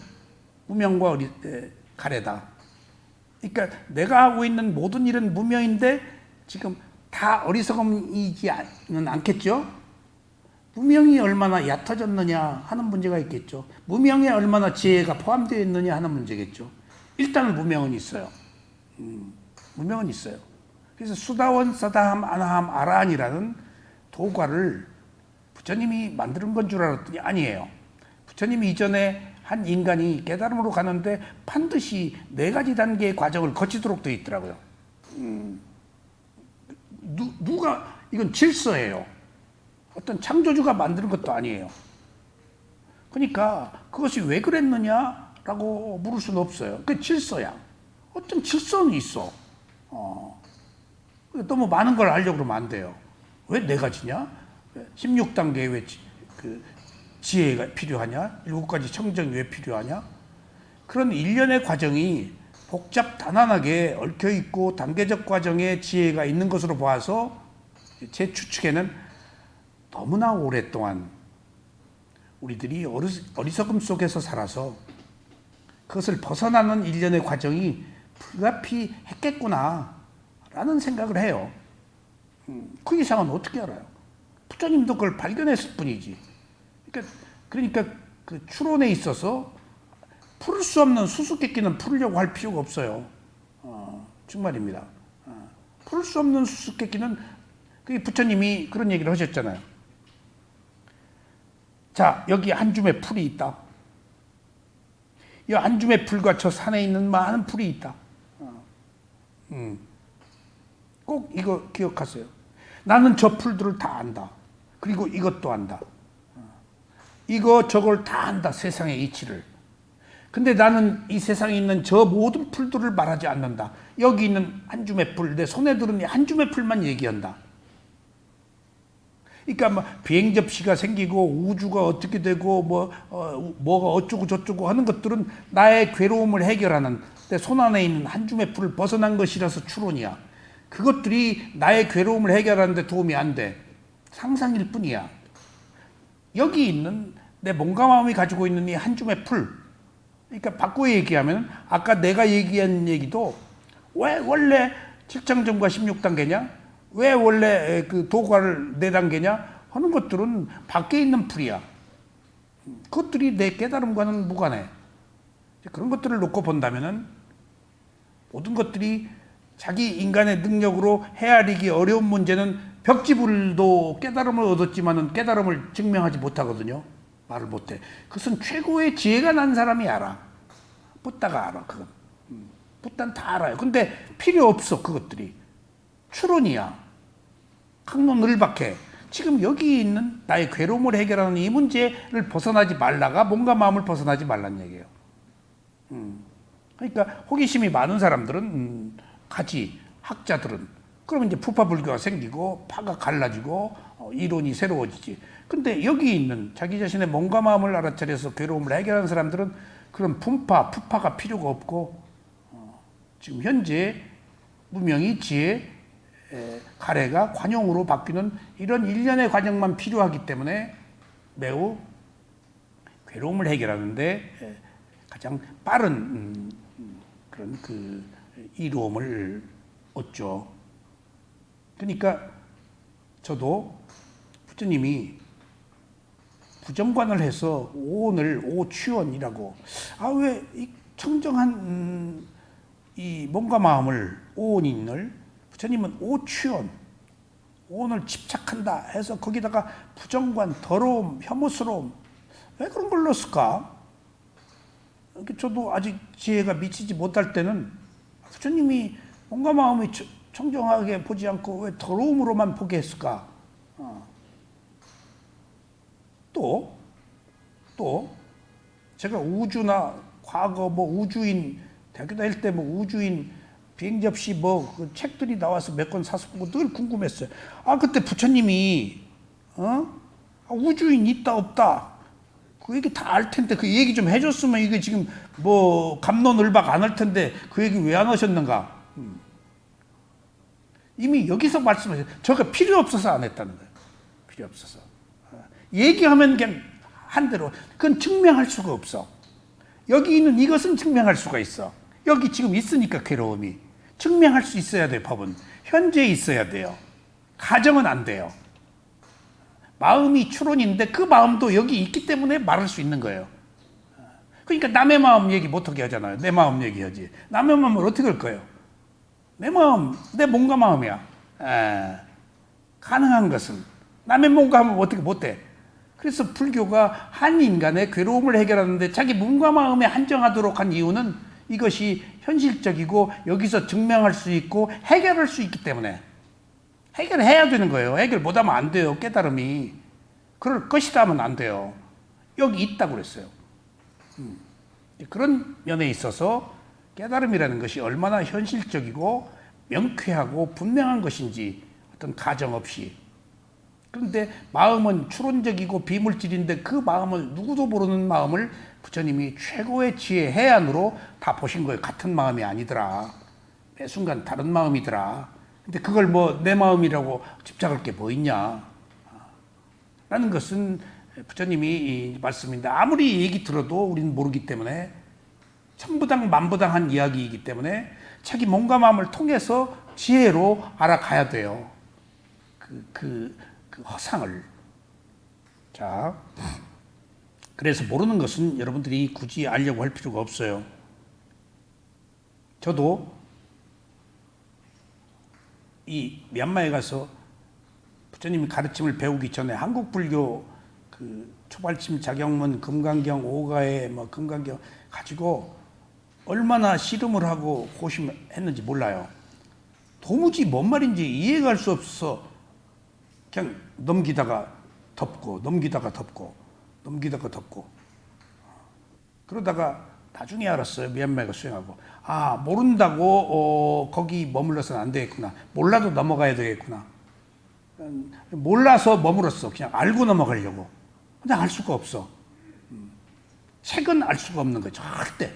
무명과 가래다. 그러니까 내가 하고 있는 모든 일은 무명인데 지금 다 어리석음이지는 않겠죠? 무명이 얼마나 얕아졌느냐 하는 문제가 있겠죠. 무명에 얼마나 지혜가 포함되어 있느냐 하는 문제겠죠. 일단은 무명은 있어요. 무명은 있어요. 그래서 수다원, 사다함, 아나함, 아라한이라는 도과를 부처님이 만드는 건 줄 알았더니 아니에요. 부처님이 이전에 한 인간이 깨달음으로 가는데 반드시 4가지 단계의 과정을 거치도록 되어 있더라고요. 이건 질서예요. 어떤 창조주가 만드는 것도 아니에요. 그러니까 그것이 왜 그랬느냐라고 물을 수는 없어요. 그 질서야. 어떤 질서는 있어. 너무 많은 걸 알려고 그러면 안 돼요. 왜 4가지냐? 16단계에 왜 지혜가 필요하냐? 7가지 청정이 왜 필요하냐? 그런 일련의 과정이 복잡 단안하게 얽혀있고 단계적 과정에 지혜가 있는 것으로 봐서 제 추측에는 너무나 오랫동안 우리들이 어리석음 속에서 살아서 그것을 벗어나는 일련의 과정이 불가피했겠구나 라는 생각을 해요. 그 이상은 어떻게 알아요? 부처님도 그걸 발견했을 뿐이지. 그러니까 그 추론에 있어서 풀 수 없는 수수께끼는 풀려고 할 필요가 없어요. 정말입니다. 풀 수 없는 수수께끼는 그게 부처님이 그런 얘기를 하셨잖아요. 자, 여기 한 줌의 풀이 있다. 이 한 줌의 풀과 저 산에 있는 많은 풀이 있다. 꼭 이거 기억하세요. 나는 저 풀들을 다 안다. 그리고 이것도 안다. 이거 저걸 다 안다. 세상의 이치를. 근데 나는 이 세상에 있는 저 모든 풀들을 말하지 않는다. 여기 있는 한 줌의 풀, 내 손에 들은 한 줌의 풀만 얘기한다. 그러니까 뭐 비행 접시가 생기고 우주가 어떻게 되고 뭐가 어쩌고 저쩌고 하는 것들은 나의 괴로움을 해결하는 내 손 안에 있는 한 줌의 풀을 벗어난 것이라서 추론이야. 그것들이 나의 괴로움을 해결하는 데 도움이 안 돼. 상상일 뿐이야. 여기 있는 내 몸과 마음이 가지고 있는 이 한 줌의 풀. 그러니까 바꿔 얘기하면 아까 내가 얘기한 얘기도 왜 원래 7장점과 16단계냐? 왜 원래 그 도가를 4단계냐? 하는 것들은 밖에 있는 풀이야. 그것들이 내 깨달음과는 무관해. 그런 것들을 놓고 본다면은 모든 것들이 자기 인간의 능력으로 헤아리기 어려운 문제는 벽지불도 깨달음을 얻었지만은 깨달음을 증명하지 못하거든요. 말을 못해. 그것은 최고의 지혜가 난 사람이 알아. 붓다가 알아. 그건. 붓다는 다 알아요. 근데 필요 없어. 그것들이. 추론이야. 강론을박해. 지금 여기 있는 나의 괴로움을 해결하는 이 문제를 벗어나지 말라가 몸과 마음을 벗어나지 말란 얘기예요. 그러니까 호기심이 많은 사람들은 가지 학자들은 그러면 이제 푸파불교가 생기고 파가 갈라지고 이론이 새로워지지. 근데 여기 있는 자기 자신의 몸과 마음을 알아차려서 괴로움을 해결하는 사람들은 그런 푸파가 필요가 없고 지금 현재 무명이 지혜 가래가 관용으로 바뀌는 이런 일련의 과정만 필요하기 때문에 매우 괴로움을 해결하는데 가장 빠른 그런 그 이로움을 얻죠. 그러니까 저도 부처님이 부정관을 해서 오온을 오취원이라고 왜 이 청정한 이 몸과 마음을 오온인을 부처님은 오취원 오온을 집착한다 해서 거기다가 부정관 더러움 혐오스러움 왜 그런 걸 넣었을까? 저도 아직 지혜가 미치지 못할 때는 부처님이 몸과 마음이 청정하게 보지 않고 왜 더러움으로만 보게 했을까? 또 제가 우주나 과거 우주인 대학교 다닐 때 우주인 비행 접시 그 책들이 나와서 몇 권 사서 보고 늘 궁금했어요. 그때 부처님이 우주인 있다 없다 그 얘기 다 알 텐데 그 얘기 좀 해줬으면 이게 지금 갑론을박 안 할 텐데 그 얘기 왜 안 하셨는가? 이미 여기서 말씀하셨어요. 저가 필요 없어서 안 했다는 거예요. 필요 없어서. 얘기하면 그냥 한 대로. 그건 증명할 수가 없어. 여기 있는 이것은 증명할 수가 있어. 여기 지금 있으니까 괴로움이. 증명할 수 있어야 돼요, 법은. 현재 있어야 돼요. 가정은 안 돼요. 마음이 추론인데 그 마음도 여기 있기 때문에 말할 수 있는 거예요. 그러니까 남의 마음 얘기 못하게 하잖아요. 내 마음 얘기하지. 남의 마음을 어떻게 할 거예요? 내 마음, 내 몸과 마음이야. 가능한 것은. 남의 몸과 마음을 어떻게 못해? 그래서 불교가 한 인간의 괴로움을 해결하는데 자기 몸과 마음에 한정하도록 한 이유는 이것이 현실적이고 여기서 증명할 수 있고 해결할 수 있기 때문에 해결해야 되는 거예요. 해결 못하면 안 돼요. 깨달음이. 그럴 것이다 하면 안 돼요. 여기 있다고 그랬어요. 그런 면에 있어서 깨달음이라는 것이 얼마나 현실적이고 명쾌하고 분명한 것인지 어떤 가정 없이. 그런데 마음은 추론적이고 비물질인데 그 마음을 누구도 모르는 마음을 부처님이 최고의 지혜 해안으로 다 보신 거예요. 같은 마음이 아니더라. 매 순간 다른 마음이더라. 근데 그걸 내 마음이라고 집착할 게 뭐 있냐. 라는 것은 부처님이 말씀인데 아무리 얘기 들어도 우리는 모르기 때문에 천부당 만부당한 이야기이기 때문에 자기 몸과 마음을 통해서 지혜로 알아가야 돼요. 그 허상을. 자, 그래서 모르는 것은 여러분들이 굳이 알려고 할 필요가 없어요. 저도 이 미얀마에 가서 부처님이 가르침을 배우기 전에 한국 불교 초발심 자경문 금강경 오가의 금강경 가지고 얼마나 씨름을 하고 고심했는지 몰라요. 도무지 뭔 말인지 이해가 할 수 없어서 그냥 넘기다가 덮고 넘기다가 덮고 넘기다가 덮고 그러다가 나중에 알았어요. 미얀마가 수행하고 모른다고 거기 머물러서는 안 되겠구나. 몰라도 넘어가야 되겠구나. 몰라서 머물렀어. 그냥 알고 넘어가려고. 근데 알 수가 없어. 책은 알 수가 없는 거죠. 절대.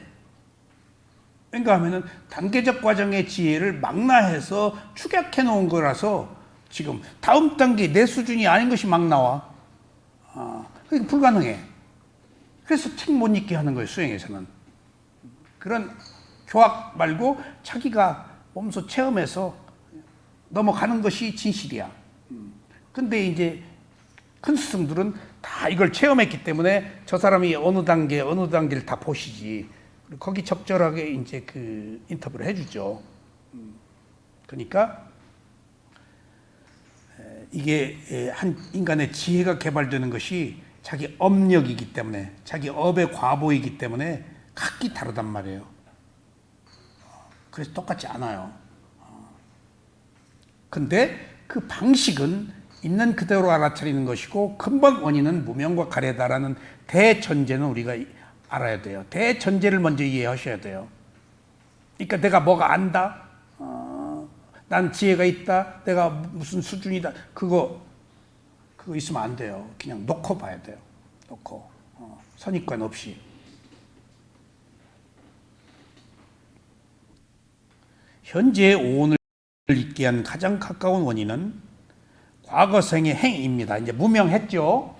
그러니까 하면은 단계적 과정의 지혜를 망라해서 축약해 놓은 거라서 지금 다음 단계 내 수준이 아닌 것이 막 나와. 그러니까 불가능해. 그래서 책 못 읽게 하는 거예요. 수행에서는. 그런 교학 말고 자기가 몸소 체험해서 넘어가는 것이 진실이야. 근데 이제 큰 스승들은 다 이걸 체험했기 때문에 저 사람이 어느 단계를 다 보시지. 거기 적절하게 이제 그 인터뷰를 해주죠. 그러니까 이게 한 인간의 지혜가 개발되는 것이 자기 업력이기 때문에, 자기 업의 과보이기 때문에 각기 다르단 말이에요. 그래서 똑같지 않아요. 근데 그 방식은 있는 그대로 알아차리는 것이고 근본 원인은 무명과 가래다라는 대전제는 우리가 알아야 돼요. 대전제를 먼저 이해하셔야 돼요. 그러니까 내가 뭐가 안다, 난 지혜가 있다, 내가 무슨 수준이다, 그거 있으면 안 돼요. 그냥 놓고 봐야 돼요. 놓고 선입관 없이. 현재의 오온을 있게 한 가장 가까운 원인은 과거생의 행위입니다. 이제 무명했죠.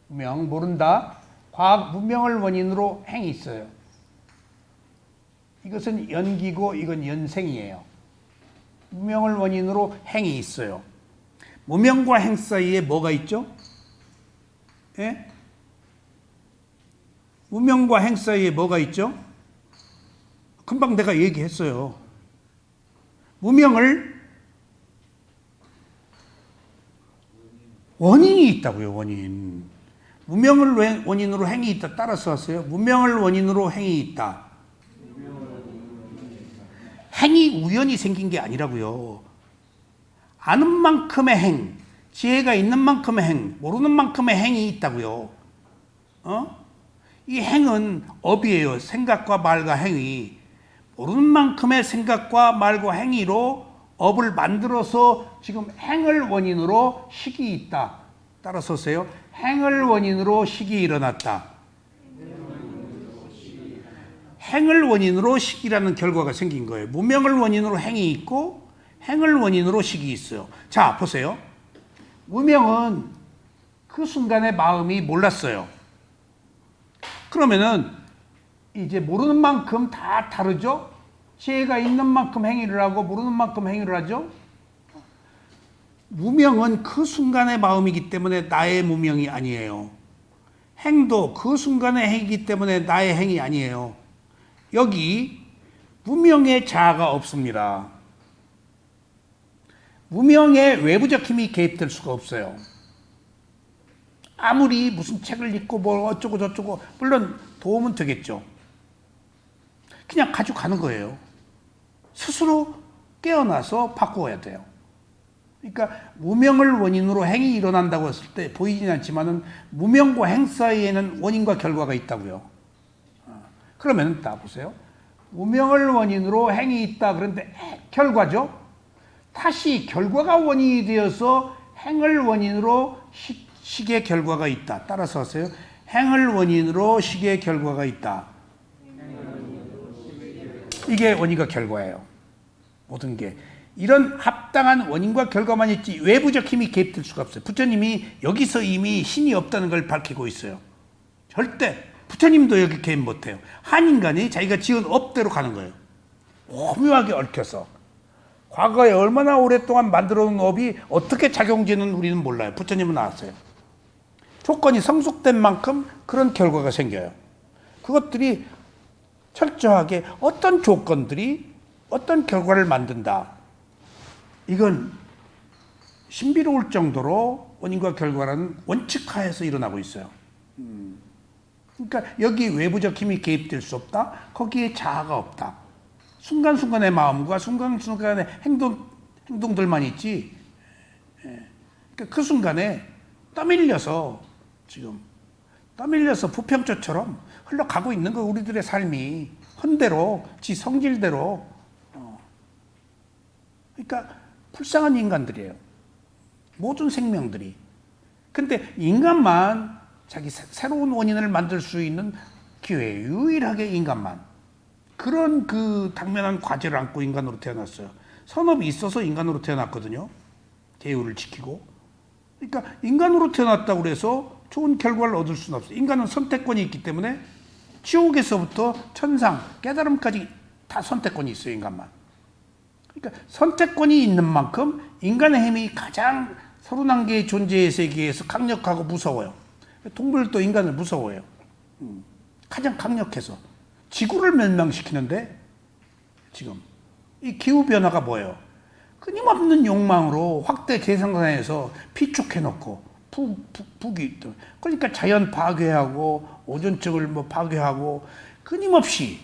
무명 모른다. 무명을 원인으로 행이 있어요. 이것은 연기고 이건 연생이에요. 무명을 원인으로 행이 있어요. 무명과 행 사이에 뭐가 있죠? 예? 무명과 행 사이에 뭐가 있죠? 금방 내가 얘기했어요. 무명을 원인이 있다고요. 원인. 무명을 원인으로 행이 있다. 따라서 하세요. 무명을 원인으로 행이 있다. 행이 우연히 생긴 게 아니라고요. 아는 만큼의 행, 지혜가 있는 만큼의 행, 모르는 만큼의 행이 있다고요. 이 행은 업이에요. 생각과 말과 행위. 모르는 만큼의 생각과 말과 행위로 업을 만들어서 지금 행을 원인으로 식이 있다. 따라서 하세요. 행을 원인으로 식이 일어났다. 행을 원인으로 식이라는 결과가 생긴 거예요. 무명을 원인으로 행이 있고 행을 원인으로 식이 있어요. 자, 보세요. 무명은 그 순간에 마음이 몰랐어요. 그러면은 이제 모르는 만큼 다 다르죠? 지혜가 있는 만큼 행위를 하고 모르는 만큼 행위를 하죠? 무명은 그 순간의 마음이기 때문에 나의 무명이 아니에요. 행도 그 순간의 행위이기 때문에 나의 행이 아니에요. 여기 무명의 자아가 없습니다. 무명의 외부적 힘이 개입될 수가 없어요. 아무리 무슨 책을 읽고 뭐 어쩌고 저쩌고 물론 도움은 되겠죠. 그냥 가지고 가는 거예요. 스스로 깨어나서 바꾸어야 돼요. 그러니까 무명을 원인으로 행이 일어난다고 했을 때 보이진 않지만은 무명과 행 사이에는 원인과 결과가 있다고요. 그러면 다 보세요. 무명을 원인으로 행이 있다. 그런데 결과죠. 다시 결과가 원인이 되어서 행을 원인으로 식의 결과가 있다. 따라서 하세요. 행을 원인으로 식의 결과가 있다. 이게 원인과 결과예요. 모든 게. 이런 합당한 원인과 결과만 있지 외부적 힘이 개입될 수가 없어요. 부처님이 여기서 이미 신이 없다는 걸 밝히고 있어요. 절대 부처님도 여기 개입 못해요. 한 인간이 자기가 지은 업대로 가는 거예요. 오묘하게 얽혀서. 과거에 얼마나 오랫동안 만들어놓은 업이 어떻게 작용지는 우리는 몰라요. 부처님은 나왔어요. 조건이 성숙된 만큼 그런 결과가 생겨요. 그것들이 철저하게 어떤 조건들이 어떤 결과를 만든다. 이건 신비로울 정도로 원인과 결과라는 원칙하에서 일어나고 있어요. 그러니까 여기 외부적 힘이 개입될 수 없다. 거기에 자아가 없다. 순간순간의 마음과 순간순간의 행동, 행동들만 있지. 그러니까 그 순간에 떠밀려서 부평초처럼 흘러가고 있는 거 우리들의 삶이 헌대로 지 성질대로. 그러니까 불쌍한 인간들이에요. 모든 생명들이. 근데 인간만 자기 새로운 원인을 만들 수 있는 기회, 유일하게 인간만 그런 그 당면한 과제를 안고 인간으로 태어났어요. 선업이 있어서 인간으로 태어났거든요. 계율을 지키고. 그러니까 인간으로 태어났다고 그래서 좋은 결과를 얻을 수는 없어요. 인간은 선택권이 있기 때문에 지옥에서부터 천상, 깨달음까지 다 선택권이 있어요, 인간만. 그러니까 선택권이 있는 만큼 인간의 힘이 가장 31개의 존재의 세계에서 강력하고 무서워요. 동물도 인간을 무서워해요. 가장 강력해서. 지구를 멸망시키는데 지금 이 기후변화가 뭐예요? 끊임없는 욕망으로 확대 재생산해서 피축해놓고 북이 그러니까 자연 파괴하고 오존층을 뭐 파괴하고 끊임없이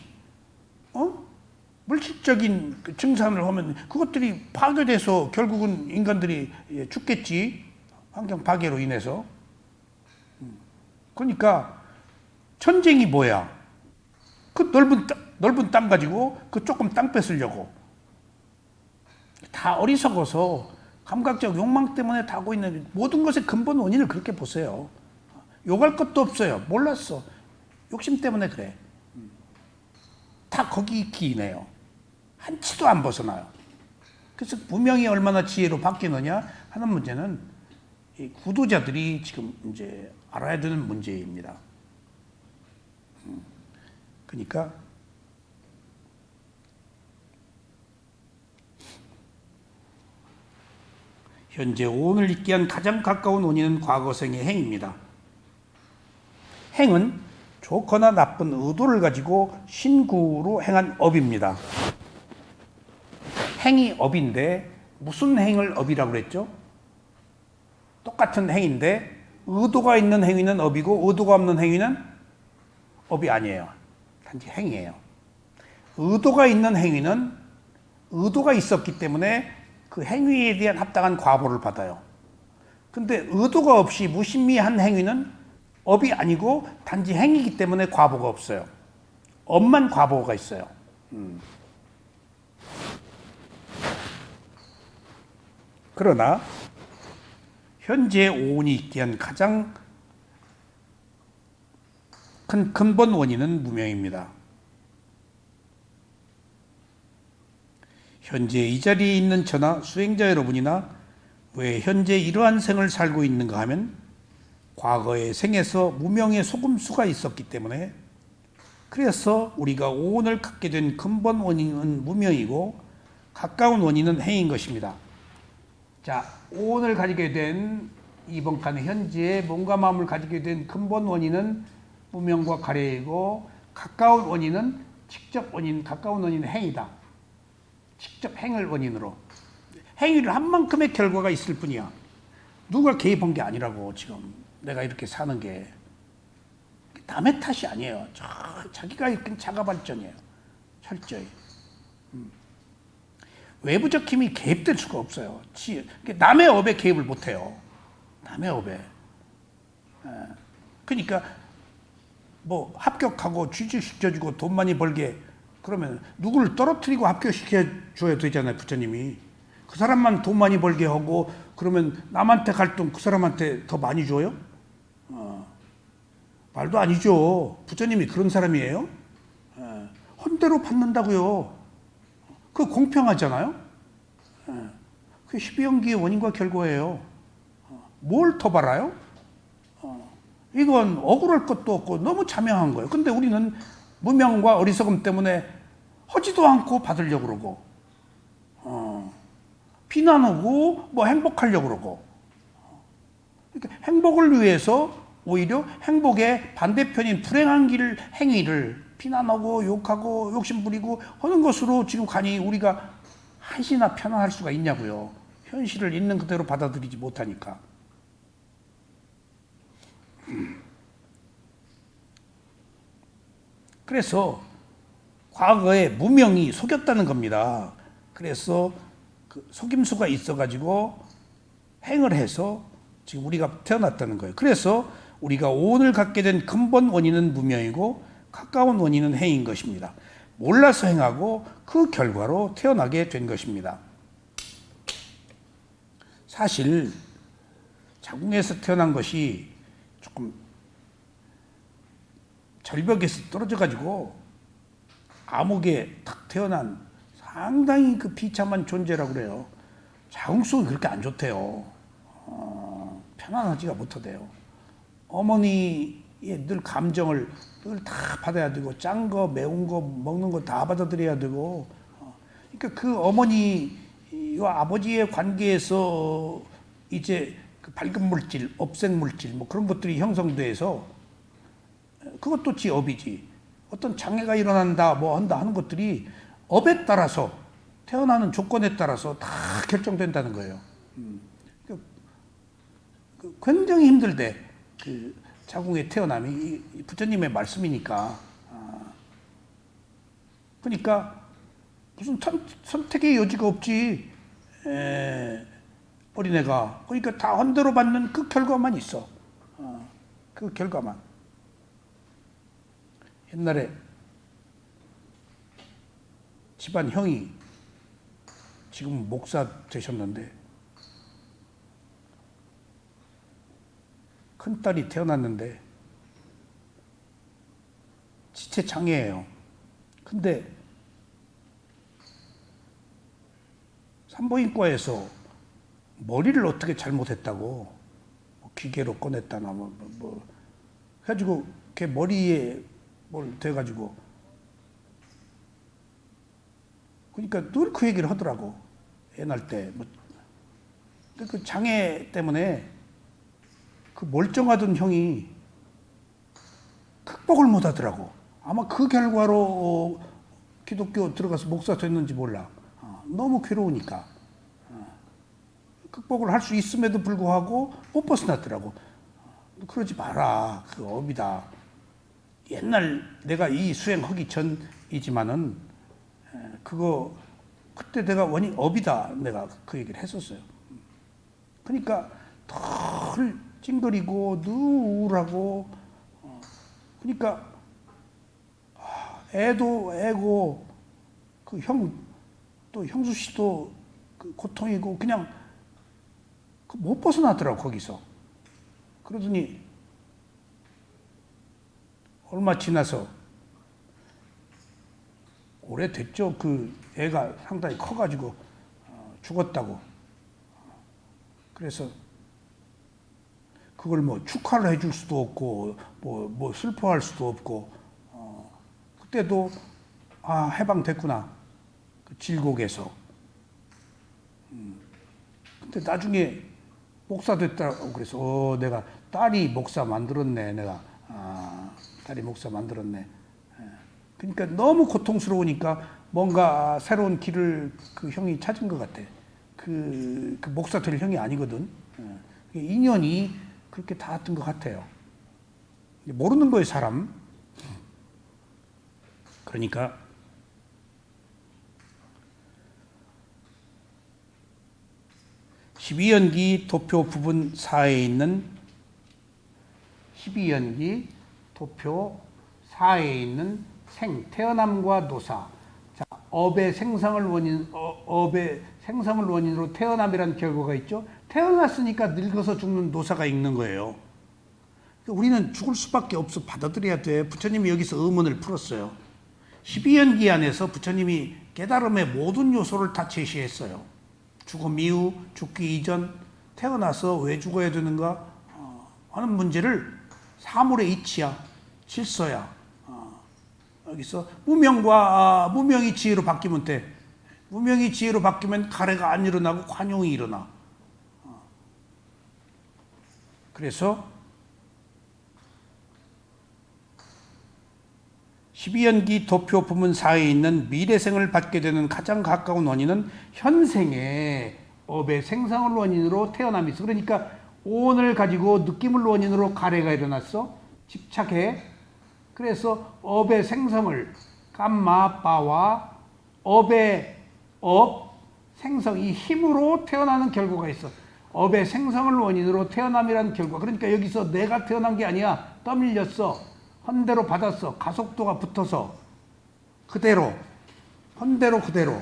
물질적인 증산을 하면 그것들이 파괴돼서 결국은 인간들이 죽겠지. 환경 파괴로 인해서. 그러니까 전쟁이 뭐야? 그 넓은 땅 가지고 그 조금 땅 뺏으려고. 다 어리석어서 감각적 욕망 때문에 다 하고 있는 모든 것의 근본 원인을 그렇게 보세요. 욕할 것도 없어요. 몰랐어. 욕심 때문에 그래. 다 거기 기인해요. 한치도 안 벗어나요. 그래서 무명이 얼마나 지혜로 바뀌느냐 하는 문제는 이 구도자들이 지금 이제 알아야 되는 문제입니다. 그러니까 현재 오온을 잊게 한 가장 가까운 원인은 과거생의 행입니다. 행은 좋거나 나쁜 의도를 가지고 신구로 행한 업입니다. 행이 업인데 무슨 행을 업이라고 그랬죠? 똑같은 행인데 의도가 있는 행위는 업이고 의도가 없는 행위는 업이 아니에요. 단지 행이에요. 의도가 있는 행위는 의도가 있었기 때문에 그 행위에 대한 합당한 과보를 받아요. 근데 의도가 없이 무심미한 행위는 업이 아니고 단지 행위이기 때문에 과보가 없어요. 업만 과보가 있어요. 그러나 현재 오온이 있게 한 가장 큰 근본 원인은 무명입니다. 현재 이 자리에 있는 저나 수행자 여러분이나 왜 현재 이러한 생을 살고 있는가 하면 과거의 생에서 무명의 소금수가 있었기 때문에 그래서 우리가 오온을 갖게 된 근본 원인은 무명이고 가까운 원인은 행인 것입니다. 자, 오온을 가지게 된 이번 칸의 현재의 몸과 마음을 가지게 된 근본 원인은 무명과 가래이고 가까운 원인은 직접 원인, 가까운 원인은 행이다. 직접 행을 원인으로. 행위를 한 만큼의 결과가 있을 뿐이야. 누가 개입한 게 아니라고 지금 내가 이렇게 사는 게. 남의 탓이 아니에요. 자기가 일으킨 자가 발전이에요. 철저히. 외부적 힘이 개입될 수가 없어요. 남의 업에 개입을 못해요. 남의 업에. 그러니까 뭐 합격하고 취직시켜주고 돈 많이 벌게 그러면 누구를 떨어뜨리고 합격시켜줘야 되잖아요. 부처님이. 그 사람만 돈 많이 벌게 하고 그러면 남한테 갈 돈 그 사람한테 더 많이 줘요? 말도 아니죠. 부처님이 그런 사람이에요? 헌대로 받는다고요. 그거 공평하잖아요? 그게 12연기의 원인과 결과예요. 뭘 더 바라요? 이건 억울할 것도 없고 너무 자명한 거예요. 근데 우리는 무명과 어리석음 때문에 하지도 않고 받으려고 그러고, 비난하고 뭐 행복하려고 그러고. 그러니까 행복을 위해서 오히려 행복의 반대편인 불행한 길 행위를 비난하고 욕하고 욕심부리고 하는 것으로 지금 간이 우리가 한시나 편안할 수가 있냐고요. 현실을 있는 그대로 받아들이지 못하니까. 그래서 과거에 무명이 속였다는 겁니다. 그래서 그 속임수가 있어가지고 행을 해서 지금 우리가 태어났다는 거예요. 그래서 우리가 오온을 갖게 된 근본 원인은 무명이고 가까운 원인은 행인 것입니다. 몰라서 행하고 그 결과로 태어나게 된 것입니다. 사실 자궁에서 태어난 것이 조금 절벽에서 떨어져 가지고 암흑에 탁 태어난 상당히 그 비참한 존재라고 그래요. 자궁 속이 그렇게 안 좋대요. 편안하지가 못하대요. 어머니의 늘 감정을 늘 다 받아야 되고 짠 거, 매운 거, 먹는 거 다 받아들여야 되고 그러니까 그 어머니와 아버지의 관계에서 이제 그 밝은 물질, 업생 물질 뭐 그런 것들이 형성돼서 그것도 지 업이지. 어떤 장애가 일어난다, 뭐 한다 하는 것들이 업에 따라서 태어나는 조건에 따라서 다 결정된다는 거예요. 굉장히 힘들대. 그 자궁의 태어남이 부처님의 말씀이니까. 그러니까 무슨 선택의 여지가 없지. 어린애가. 그러니까 다 헌대로 받는 그 결과만 있어. 그 결과만. 옛날에 집안 형이 지금 목사 되셨는데 큰딸이 태어났는데 지체 장애예요. 근데 산부인과에서 머리를 어떻게 잘못했다고 뭐 기계로 꺼냈다나 뭐 해가지고 걔 머리에 뭘 돼가지고 그러니까 늘 그 얘기를 하더라고. 애 낳을 때 뭐 그 장애 때문에 그 멀쩡하던 형이 극복을 못 하더라고. 아마 그 결과로 기독교 들어가서 목사 됐는지 몰라. 너무 괴로우니까. 극복을 할 수 있음에도 불구하고 못 벗어났더라고. 그러지 마라. 그 업이다. 옛날 내가 이 수행하기 전이지만은 그거 그때 내가 원인 업이다. 내가 그 얘기를 했었어요. 그러니까 덜 찡그리고 늘 우울하고 그러니까 애도 애고 그 또 형수 씨도 그 고통이고 그냥 못 벗어나더라고 거기서. 그러더니 얼마 지나서 오래됐죠. 그 애가 상당히 커가지고 죽었다고. 그래서 그걸 뭐 축하를 해줄 수도 없고 뭐 슬퍼할 수도 없고 그때도 해방됐구나. 그 질곡에서. 근데 나중에 목사 됐다고 그래서 내가 딸이 목사 만들었네. 내가 딸이 목사 만들었네. 그러니까 너무 고통스러우니까 뭔가 새로운 길을 그 형이 찾은 것 같아. 그 목사 될 형이 아니거든. 인연이 그렇게 닿았던 것 같아요. 모르는 거예요, 사람. 그러니까 십이연기 도표 부분 4에 있는 12연기 도표 4에 있는 태어남과 노사. 자, 업의 생성을 원인으로 태어남이라는 결과가 있죠. 태어났으니까 늙어서 죽는 노사가 있는 거예요. 우리는 죽을 수밖에 없어 받아들여야 돼. 부처님이 여기서 의문을 풀었어요. 12연기 안에서 부처님이 깨달음의 모든 요소를 다 제시했어요. 죽음 이후, 죽기 이전, 태어나서 왜 죽어야 되는가 하는 문제를 사물의 이치야, 질서야. 여기서 무명이 지혜로 바뀌면 돼. 무명이 지혜로 바뀌면 가래가 안 일어나고 관용이 일어나. 그래서 12연기 도표 부문 4에 있는 미래생을 받게 되는 가장 가까운 원인은 현생의 업의 생성을 원인으로 태어남이 있어. 그러니까 오온을 가지고 느낌을 원인으로 가래가 일어났어. 집착해. 그래서 업의 생성을 감마 바와 업의 생성, 이 힘으로 태어나는 결과가 있어. 업의 생성을 원인으로 태어남이라는 결과. 그러니까 여기서 내가 태어난 게 아니야. 떠밀렸어. 헌대로 받았어. 가속도가 붙어서 그대로, 헌대로 그대로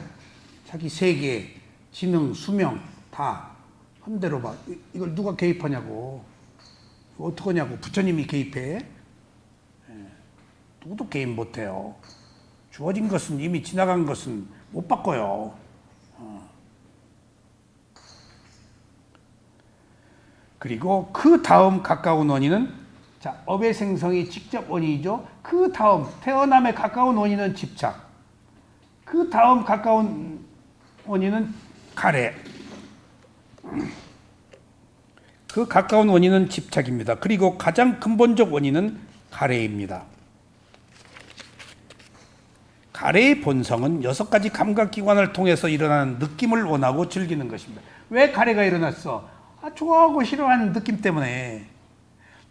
자기 세계, 지능, 수명 다 헌대로 봐. 이걸 누가 개입하냐고. 어떡하냐고. 부처님이 개입해? 누구도 개입 못해요. 주어진 것은, 이미 지나간 것은 못 바꿔요. 그리고 그 다음 가까운 원인은, 자, 업의 생성이 직접 원인이죠. 그 다음 태어남에 가까운 원인은 집착. 그 다음 가까운 원인은 가래. 그 가까운 원인은 집착입니다. 그리고 가장 근본적 원인은 가래입니다. 가래의 본성은 6가지 감각기관을 통해서 일어나는 느낌을 원하고 즐기는 것입니다. 왜 가래가 일어났어? 좋아하고 싫어하는 느낌 때문에.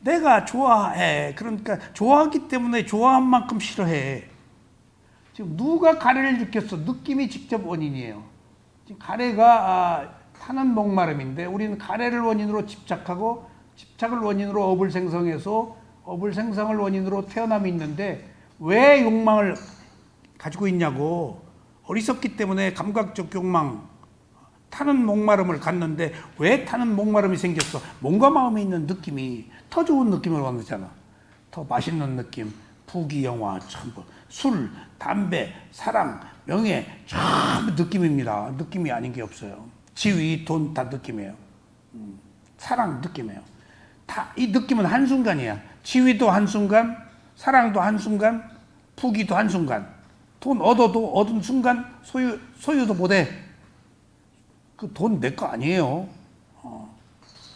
내가 좋아해. 그러니까 좋아하기 때문에 좋아한 만큼 싫어해. 지금 누가 가래를 일으켰어? 느낌이 직접 원인이에요. 지금 가래가 타는 목마름인데 우리는 가래를 원인으로 집착하고 집착을 원인으로 업을 생성해서 업을 생성을 원인으로 태어남이 있는데 왜 욕망을 가지고 있냐고. 어리석기 때문에 감각적 욕망, 타는 목마름을 갖는데 왜 타는 목마름이 생겼어? 몸과 마음에 있는 느낌이 더 좋은 느낌을 원하잖아. 더 맛있는 느낌, 부귀영화, 전부 술, 담배, 사랑, 명예 전부 느낌입니다. 느낌이 아닌 게 없어요. 지위, 돈 다 느낌이에요. 사랑 느낌이에요. 다 이 느낌은 한순간이야. 지위도 한순간, 사랑도 한순간, 부귀도 한순간. 돈 얻어도 얻은 순간 소유도 못해. 그 돈 내 거 아니에요.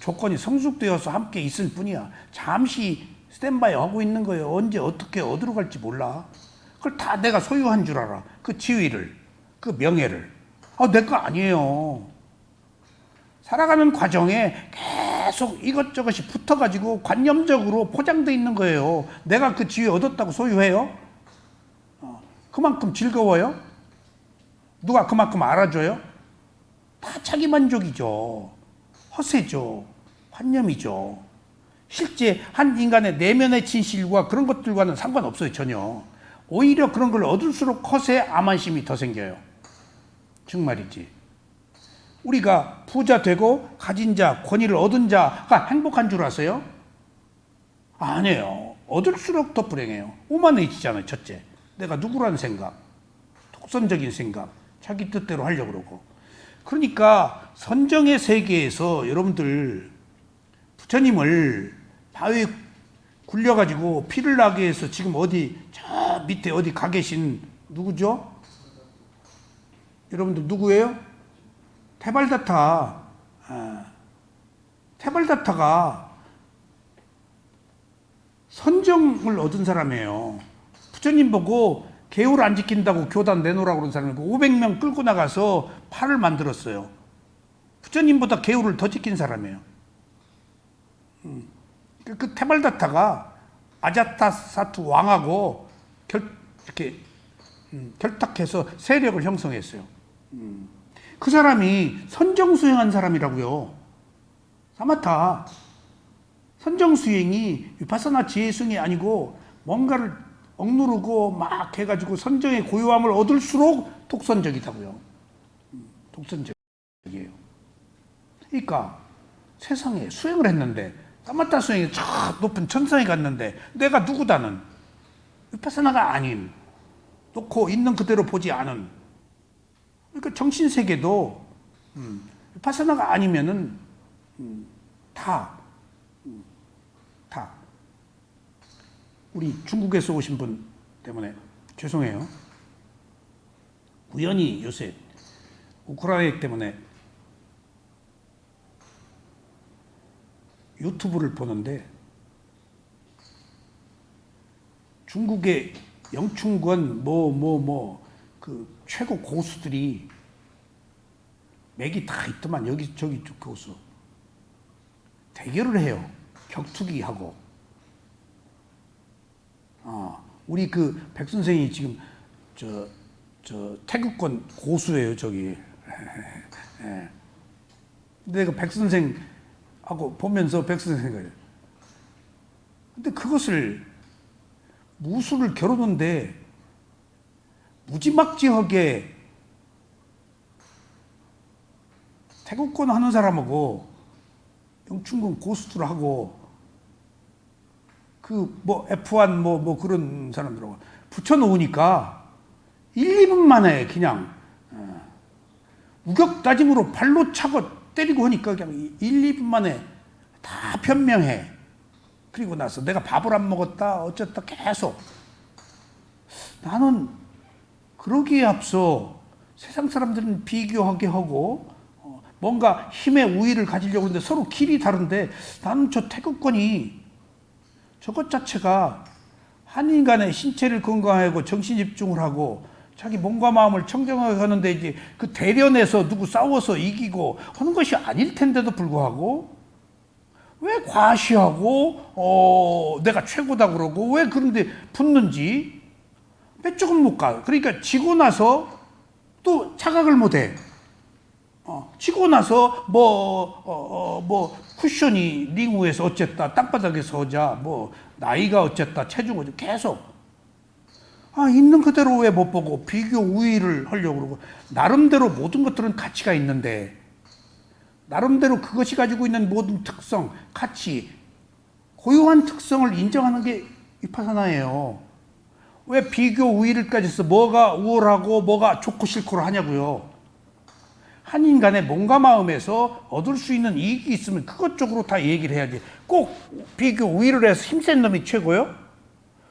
조건이 성숙되어서 함께 있을 뿐이야. 잠시 스탠바이 하고 있는 거예요. 언제 어떻게 어디로 갈지 몰라. 그걸 다 내가 소유한 줄 알아. 그 지위를, 그 명예를. 내 거 아니에요. 살아가는 과정에 계속 이것저것이 붙어가지고 관념적으로 포장되어 있는 거예요. 내가 그 지위 얻었다고 소유해요? 그만큼 즐거워요? 누가 그만큼 알아줘요? 다 자기 만족이죠. 허세죠. 관념이죠. 실제 한 인간의 내면의 진실과 그런 것들과는 상관없어요. 전혀. 오히려 그런 걸 얻을수록 허세, 암환심이 더 생겨요. 정말이지. 우리가 부자 되고 가진 자, 권위를 얻은 자가 행복한 줄 아세요? 아니에요. 얻을수록 더 불행해요. 오만해지잖아요. 첫째, 내가 누구라는 생각, 독선적인 생각, 자기 뜻대로 하려고 그러고. 그러니까 선정의 세계에서 여러분들 부처님을 바위에 굴려가지고 피를 나게 해서 지금 어디 저 밑에 어디 가 계신 누구죠? 여러분들 누구예요? 테발다타. 테발다타가 선정을 얻은 사람이에요. 부처님 보고 계율 안 지킨다고 교단 내놓으라고 그런 사람이고 500명 끌고 나가서 팔을 만들었어요. 부처님보다 계율을 더 지킨 사람이에요. 그 테발다타가 아자타사투 왕하고 이렇게 결탁해서 세력을 형성했어요. 그 사람이 선정수행한 사람이라고요. 사마타. 선정수행이 위파사나 지혜승이 아니고 뭔가를 억누르고 막 해가지고 선정의 고요함을 얻을수록 독선적이다고요. 독선적이에요. 그러니까 세상에 수행을 했는데 사마타 수행이 저 높은 천상에 갔는데 내가 누구다는 위파사나가 아닌, 놓고 있는 그대로 보지 않은. 그러니까 정신세계도 위파사나가 아니면은 다 우리 중국에서 오신 분 때문에 죄송해요. 우연히 요새 우크라이나 때문에 유튜브를 보는데 중국의 영춘권 그 최고 고수들이 맥이 다 있더만 여기 저기 고수 대결을 해요. 격투기하고. 우리 그 백 선생이 지금 저 태극권 고수예요. 저기 내가 백 선생하고 보면서 백 선생을, 근데 그것을 무술을 겨루는데 무지막지하게 태국권 하는 사람하고 영춘군 고수들 하고 그 뭐 F1 뭐 그런 사람들하고 붙여놓으니까 1, 2분 만에 그냥 우격다짐으로 발로 차고 때리고 하니까 그냥 1, 2분 만에 다 변명해. 그리고 나서 내가 밥을 안 먹었다 어쨌다 계속. 나는 그러기에 앞서 세상 사람들은 비교하게 하고 뭔가 힘의 우위를 가지려고 하는데 서로 길이 다른데 나는 저 태극권이 저것 자체가 한 인간의 신체를 건강하고 정신 집중을 하고 자기 몸과 마음을 청정하게 하는데 이제 그 대련에서 누구 싸워서 이기고 하는 것이 아닐 텐데도 불구하고 왜 과시하고 내가 최고다 그러고 왜 그런데 붙는지 몇 쪽은 못 가. 그러니까 지고 나서 또 자각을 못 해. 지고 나서 뭐 쿠션이 링 위에서 어쨌다 땅바닥에서 하자 뭐 나이가 어쨌다 체중 어쨌다 계속 있는 그대로 왜 못 보고 비교 우위를 하려고 그러고 나름대로 모든 것들은 가치가 있는데 나름대로 그것이 가지고 있는 모든 특성 가치 고유한 특성을 인정하는 게 위파사나예요. 왜 비교 우위를까지 해서 뭐가 우월하고 뭐가 좋고 싫고를 하냐고요. 한 인간의 몸과 마음에서 얻을 수 있는 이익이 있으면 그것 쪽으로 다 얘기를 해야지. 꼭 비교 우위를 해서 힘센 놈이 최고요?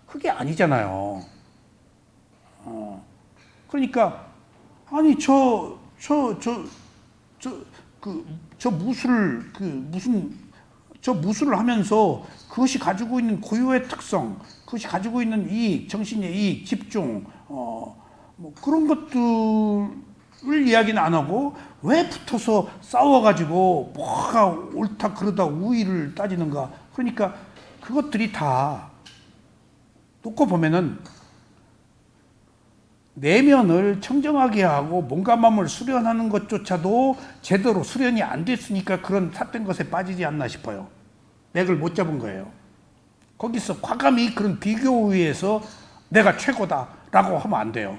그게 아니잖아요. 그러니까 아니 저 무술을 하면서 그것이 가지고 있는 고유의 특성, 그것이 가지고 있는 이익, 정신의 이익, 집중, 뭐 그런 것들을 이야기는 안 하고 왜 붙어서 싸워가지고 뭐가 옳다 그러다 우위를 따지는가? 그러니까 그것들이 다 놓고 보면은 내면을 청정하게 하고 몸과 마음을 수련하는 것조차도 제대로 수련이 안 됐으니까 그런 삿된 것에 빠지지 않나 싶어요. 맥을 못 잡은 거예요. 거기서 과감히 그런 비교 우위에서 내가 최고다라고 하면 안 돼요.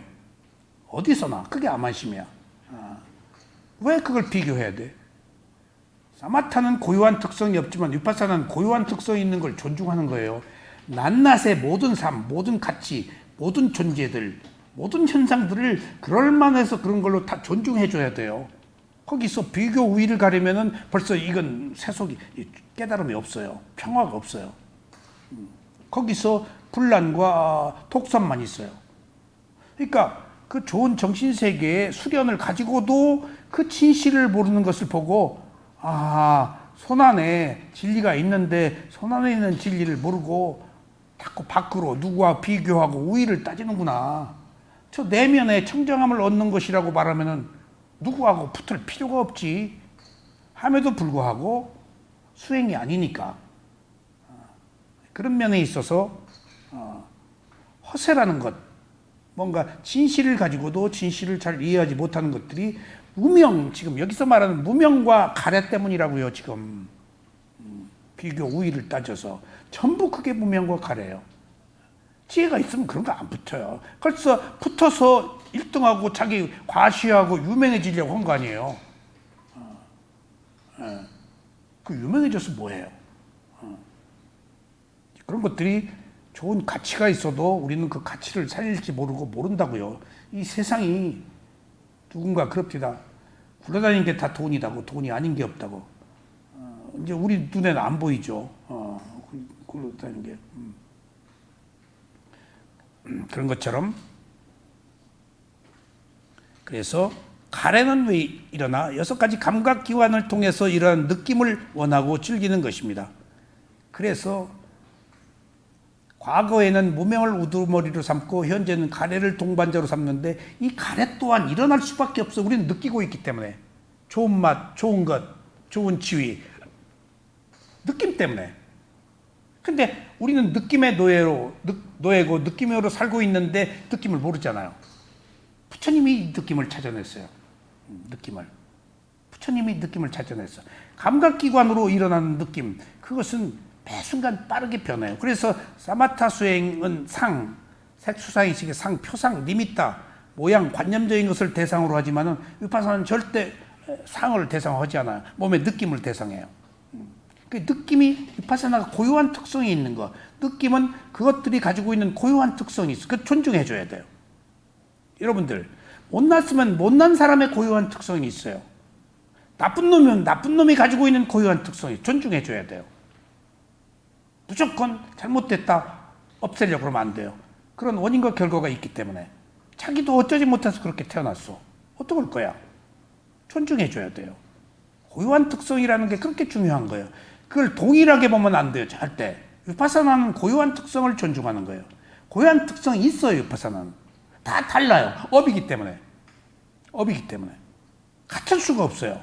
어디서나 그게 아만심이야. 왜 그걸 비교해야 돼? 사마타는 고유한 특성이 없지만 위파사나는 고유한 특성이 있는 걸 존중하는 거예요. 낱낱의 모든 삶, 모든 가치, 모든 존재들, 모든 현상들을 그럴만해서 그런 걸로 다 존중해 줘야 돼요. 거기서 비교 우위를 가려면은 벌써 이건 세속이 깨달음이 없어요. 평화가 없어요. 거기서 분란과 독선만 있어요. 그러니까 그 좋은 정신세계의 수련을 가지고도 그 진실을 모르는 것을 보고 손 안에 진리가 있는데 손 안에 있는 진리를 모르고 자꾸 밖으로 누구와 비교하고 우위를 따지는구나. 저 내면의 청정함을 얻는 것이라고 말하면은 누구하고 붙을 필요가 없지. 함에도 불구하고 수행이 아니니까. 그런 면에 있어서 허세라는 것, 뭔가 진실을 가지고도 진실을 잘 이해하지 못하는 것들이 지금 여기서 말하는 무명과 가래 때문이라고요. 지금 비교 우위를 따져서 전부 그게 무명과 가래예요. 지혜가 있으면 그런 거 안 붙어요. 그래서 붙어서 1등하고 자기 과시하고 유명해지려고 한 거 아니에요. 그 유명해져서 뭐예요? 그런 것들이 좋은 가치가 있어도 우리는 그 가치를 살릴지 모르고 모른다고요. 이 세상이 누군가 그럽디다. 굴러다니는 게 다 돈이다고, 돈이 아닌 게 없다고. 이제 우리 눈에는 안 보이죠. 굴러다니는 게. 그런 것처럼. 그래서 가래는 왜 일어나? 6가지 감각기관을 통해서 이러한 느낌을 원하고 즐기는 것입니다. 그래서 과거에는 무명을 우두머리로 삼고 현재는 가래를 동반자로 삼는데 이 가래 또한 일어날 수밖에 없어. 우리는 느끼고 있기 때문에. 좋은 맛, 좋은 것, 좋은 지위. 느낌 때문에. 근데 우리는 느낌의 노예고 느낌으로 살고 있는데 느낌을 모르잖아요. 부처님이 이 느낌을 찾아냈어요. 느낌을. 부처님이 느낌을 찾아냈어. 감각기관으로 일어나는 느낌, 그것은 매 순간 빠르게 변해요. 그래서 사마타 수행은 상, 색수상의식의 상, 표상, 니미타, 모양, 관념적인 것을 대상으로 하지만은 위파사나는 절대 상을 대상하지 않아요. 몸의 느낌을 대상해요. 그 느낌이 위파사나가 고유한 특성이 있는 거. 느낌은 그것들이 가지고 있는 고유한 특성이 있어. 그 존중해줘야 돼요. 여러분들 못났으면 못난 사람의 고유한 특성이 있어요. 나쁜 놈이면 나쁜 놈이 가지고 있는 고유한 특성이 존중해줘야 돼요. 무조건 잘못됐다 없애려고 그러면 안 돼요. 그런 원인과 결과가 있기 때문에. 자기도 어쩌지 못해서 그렇게 태어났어. 어떡할 거야? 존중해줘야 돼요. 고유한 특성이라는 게 그렇게 중요한 거예요. 그걸 동일하게 보면 안 돼요. 절대. 위파사나는 고유한 특성을 존중하는 거예요. 고유한 특성이 있어요. 위파사나는. 다 달라요. 업이기 때문에. 업이기 때문에. 같을 수가 없어요.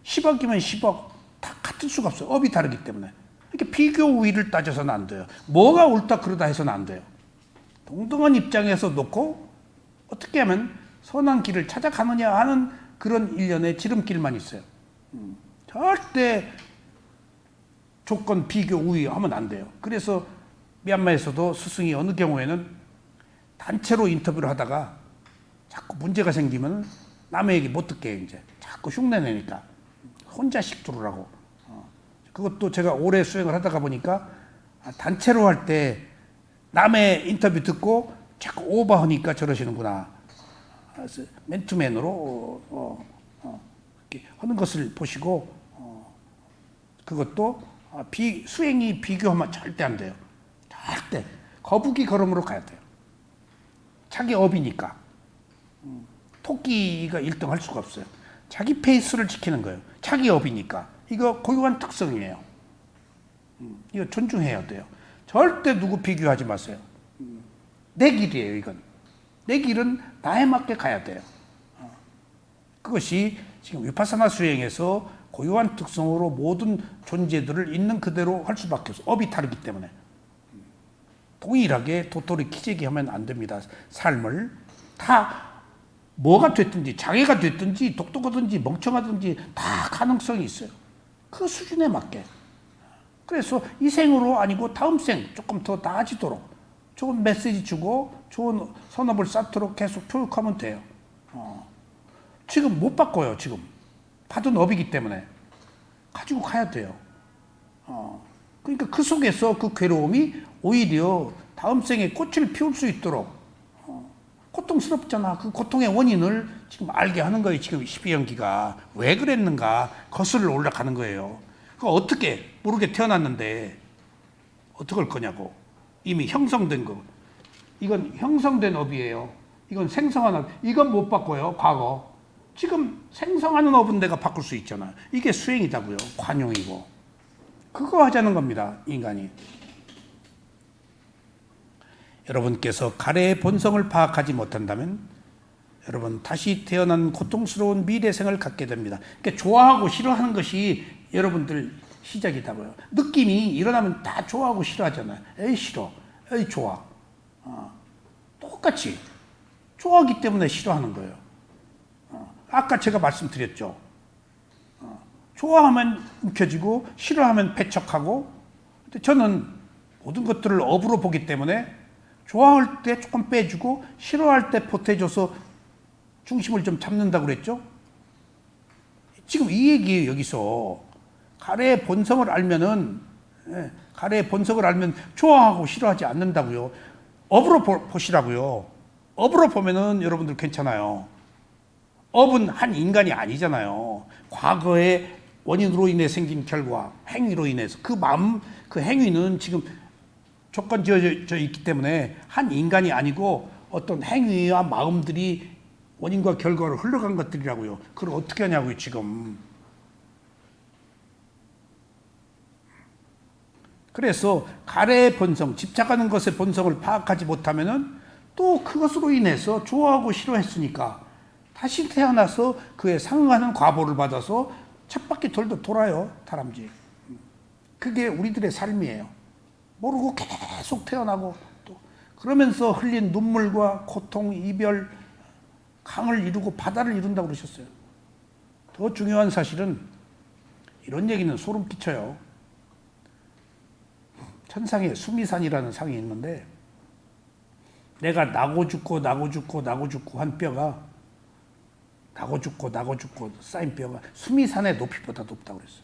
10억이면 10억. 다 같을 수가 없어요. 업이 다르기 때문에. 이렇게 비교 우위를 따져서는 안 돼요. 뭐가 옳다 그러다 해서는 안 돼요. 동등한 입장에서 놓고 어떻게 하면 선한 길을 찾아가느냐 하는 그런 일련의 지름길만 있어요. 절대 조건 비교 우위 하면 안 돼요. 그래서 미얀마에서도 스승이 어느 경우에는 단체로 인터뷰를 하다가 자꾸 문제가 생기면 남의 얘기 못 듣게 이제 자꾸 흉내내니까 혼자씩 들으라고. 그것도 제가 오래 수행을 하다가 보니까 단체로 할 때 남의 인터뷰 듣고 자꾸 오버하니까 저러시는구나. 그래서 맨투맨으로 이렇게 하는 것을 보시고 그것도 수행이 비교하면 절대 안 돼요. 절대 거북이 걸음으로 가야 돼요. 자기 업이니까. 토끼가 1등 할 수가 없어요. 자기 페이스를 지키는 거예요. 자기 업이니까. 이거 고유한 특성이에요. 이거 존중해야 돼요. 절대 누구 비교하지 마세요. 내 길이에요, 이건. 내 길은 나에 맞게 가야 돼요. 그것이 지금 위파사나 수행에서 고유한 특성으로 모든 존재들을 있는 그대로 할 수밖에 없어요. 업이 다르기 때문에. 동일하게 도토리 키재기 하면 안 됩니다. 삶을 다 뭐가 됐든지 장애가 됐든지 똑똑하든지 멍청하든지 다 가능성이 있어요. 그 수준에 맞게. 그래서 이 생으로 아니고 다음 생 조금 더 나아지도록 좋은 메시지 주고 좋은 선업을 쌓도록 계속 교육하면 돼요. 지금 못 바꿔요. 지금 받은 업이기 때문에 가지고 가야 돼요. 그러니까 그 속에서 그 괴로움이 오히려 다음 생에 꽃을 피울 수 있도록 고통스럽잖아. 그 고통의 원인을 지금 알게 하는 거예요. 지금 12연기가 왜 그랬는가 거슬러 올라가는 거예요. 그 어떻게 모르게 태어났는데 어떡할 거냐고. 이미 형성된 거. 이건 형성된 업이에요. 이건 생성한 업. 이건 못 바꿔요. 과거. 지금 생성하는 업은 내가 바꿀 수 있잖아. 이게 수행이다고요. 관용이고. 그거 하자는 겁니다. 인간이. 여러분께서 가래의 본성을 파악하지 못한다면 여러분 다시 태어난 고통스러운 미래생을 갖게 됩니다. 그러니까 좋아하고 싫어하는 것이 여러분들 시작이다고요. 느낌이 일어나면 다 좋아하고 싫어하잖아요. 에이 싫어, 에이 좋아. 똑같이 좋아하기 때문에 싫어하는 거예요. 아까 제가 말씀드렸죠. 좋아하면 움켜쥐고 싫어하면 배척하고. 근데 저는 모든 것들을 업으로 보기 때문에 좋아할 때 조금 빼주고 싫어할 때 보태줘서 중심을 좀 잡는다고 그랬죠. 지금 이 얘기예요. 여기서 가래의 본성을 알면은 가래의 본성을 알면 좋아하고 싫어하지 않는다고요. 업으로 보시라고요. 업으로 보면은 여러분들 괜찮아요. 업은 한 인간이 아니잖아요. 과거의 원인으로 인해 생긴 결과, 행위로 인해서 그 마음, 그 행위는 지금 조건 지어져 있기 때문에 한 인간이 아니고 어떤 행위와 마음들이 원인과 결과로 흘러간 것들이라고요. 그걸 어떻게 하냐고요, 지금. 그래서 가래의 본성, 집착하는 것의 본성을 파악하지 못하면은 또 그것으로 인해서 좋아하고 싫어했으니까 다시 태어나서 그에 상응하는 과보를 받아서 쳇바퀴 돌아요, 다람쥐. 그게 우리들의 삶이에요. 모르고 계속 태어나고 또 그러면서 흘린 눈물과 고통, 이별, 강을 이루고 바다를 이룬다고 그러셨어요. 더 중요한 사실은 이런 얘기는 소름 끼쳐요. 천상에 수미산이라는 상이 있는데 내가 나고 죽고 한 뼈가 나고 죽고 쌓인 뼈가 수미산의 높이보다 높다고 그랬어요.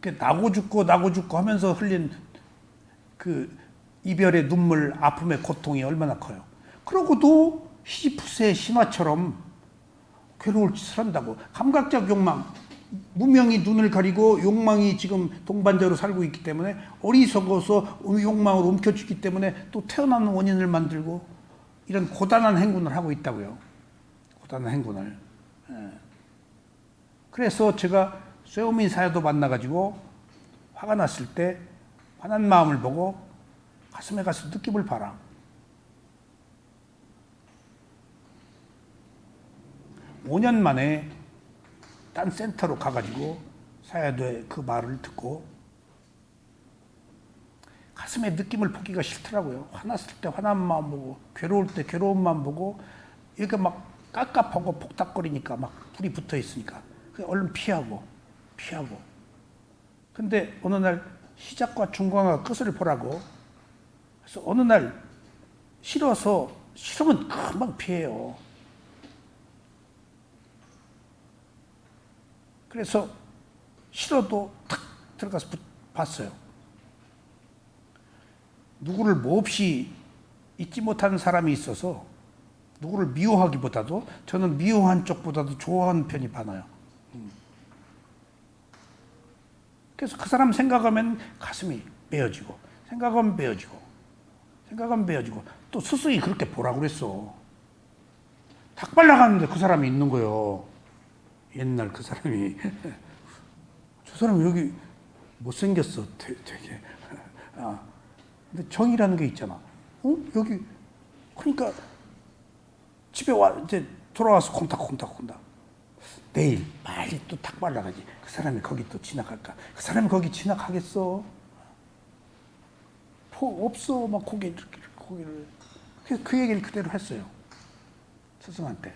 그 나고 죽고 하면서 흘린 그 이별의 눈물, 아픔의 고통이 얼마나 커요. 그러고도 시지프스의 신화처럼 괴로울 짓을 한다고. 감각적 욕망, 무명이 눈을 가리고 욕망이 지금 동반자로 살고 있기 때문에 어리석어서 욕망을 움켜쥐기 때문에 또 태어나는 원인을 만들고 이런 고단한 행군을 하고 있다고요. 고단한 행군을. 그래서 제가 쇠오민 사야도 만나가지고 화가 났을 때 화난 마음을 보고 가슴에 가서 느낌을 봐라. (5년) 만에 딴 센터로 가가지고 사야도의 그 말을 듣고 가슴에 느낌을 보기가 싫더라고요. 화났을 때 화난 마음 보고 괴로울 때 괴로운 마음 보고 이렇게 막 깝깝하고 폭닥거리니까 막 불이 붙어 있으니까 얼른 피하고 근데 어느 날 시작과 중간과 끝을 보라고. 그래서 어느 날 싫으면 금방 피해요. 그래서 싫어도 탁 들어가서 봤어요. 누구를 몹시 잊지 못하는 사람이 있어서 누구를 미워하기보다도 저는 미워한 쪽보다도 좋아하는 편이 많아요. 그래서 그 사람 생각하면 가슴이 메어지고 생각하면 메어지고 또 스승이 그렇게 보라고 그랬어. 닭발 나가는데 그 사람이 있는 거예요. 옛날 그 사람이 저 사람 여기 못생겼어 되게. 근데 정이라는 게 있잖아. 여기 그러니까 집에 이제 돌아와서 콩닥 내일 빨리 또 닭발 나가지. 그 사람이 거기 또 지나갈까? 그 사람이 거기 지나가겠어? 없어. 막 고개를 그래서 그 얘기를 그대로 했어요. 스승한테.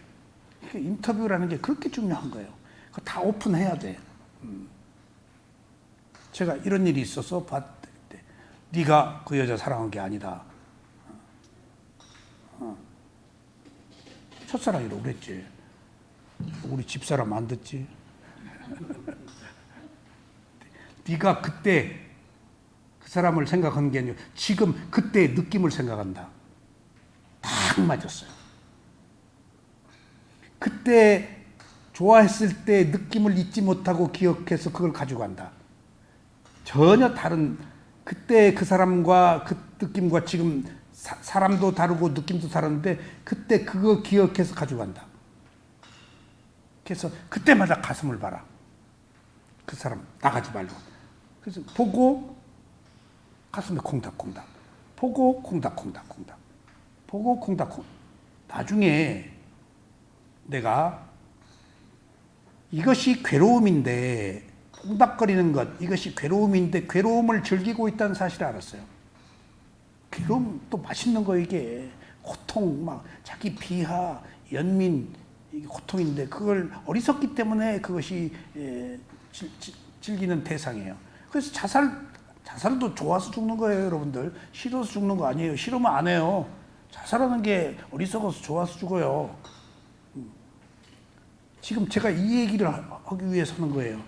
인터뷰라는 게 그렇게 중요한 거예요. 그거 다 오픈해야 돼. 제가 이런 일이 있어서 봤을 때 네가 그 여자 사랑한 게 아니다. 첫사랑이라고 그랬지. 우리 집사람 안 듣지? 네가 그때 그 사람을 생각한 게 아니라 지금 그때의 느낌을 생각한다. 딱 맞았어요. 그때 좋아했을 때 느낌을 잊지 못하고 기억해서 그걸 가지고 간다. 전혀 다른 그때 그 사람과 그 느낌과 지금 사람도 다르고 느낌도 다른데 그때 그거 기억해서 가지고 간다. 그래서 그때마다 가슴을 봐라. 그 사람 나가지 말고. 그래서 보고 가슴에 콩닥콩닥. 보고 콩닥콩닥. 보고 콩닥콩닥. 나중에 내가 이것이 괴로움인데 콩닥거리는 것 이것이 괴로움인데 괴로움을 즐기고 있다는 사실을 알았어요. 괴로움 또 맛있는 거 이게 고통 막 자기 비하 연민 이게 고통인데 그걸 어리석기 때문에 그것이 즐기는 대상이에요. 그래서 자살도 좋아서 죽는 거예요, 여러분들. 싫어서 죽는 거 아니에요. 싫으면 안 해요. 자살하는 게 어리석어서 좋아서 죽어요. 지금 제가 이 얘기를 하기 위해서 하는 거예요.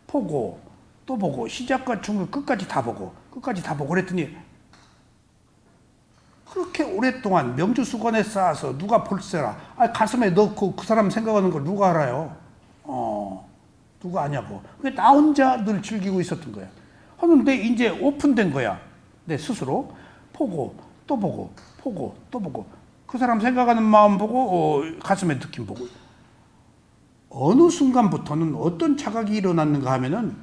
보고 또 보고 시작과 중을 끝까지 다 보고 그랬더니 그렇게 오랫동안 명주수건에 쌓아서 누가 볼세라. 가슴에 넣고 그 사람 생각하는 걸 누가 알아요? 누가 아냐고. 나 혼자 늘 즐기고 있었던 거야. 하는데 이제 오픈된 거야. 내 스스로. 보고 또 보고 그 사람 생각하는 마음 보고 가슴에 느낌 보고. 어느 순간부터는 어떤 자각이 일어났는가 하면은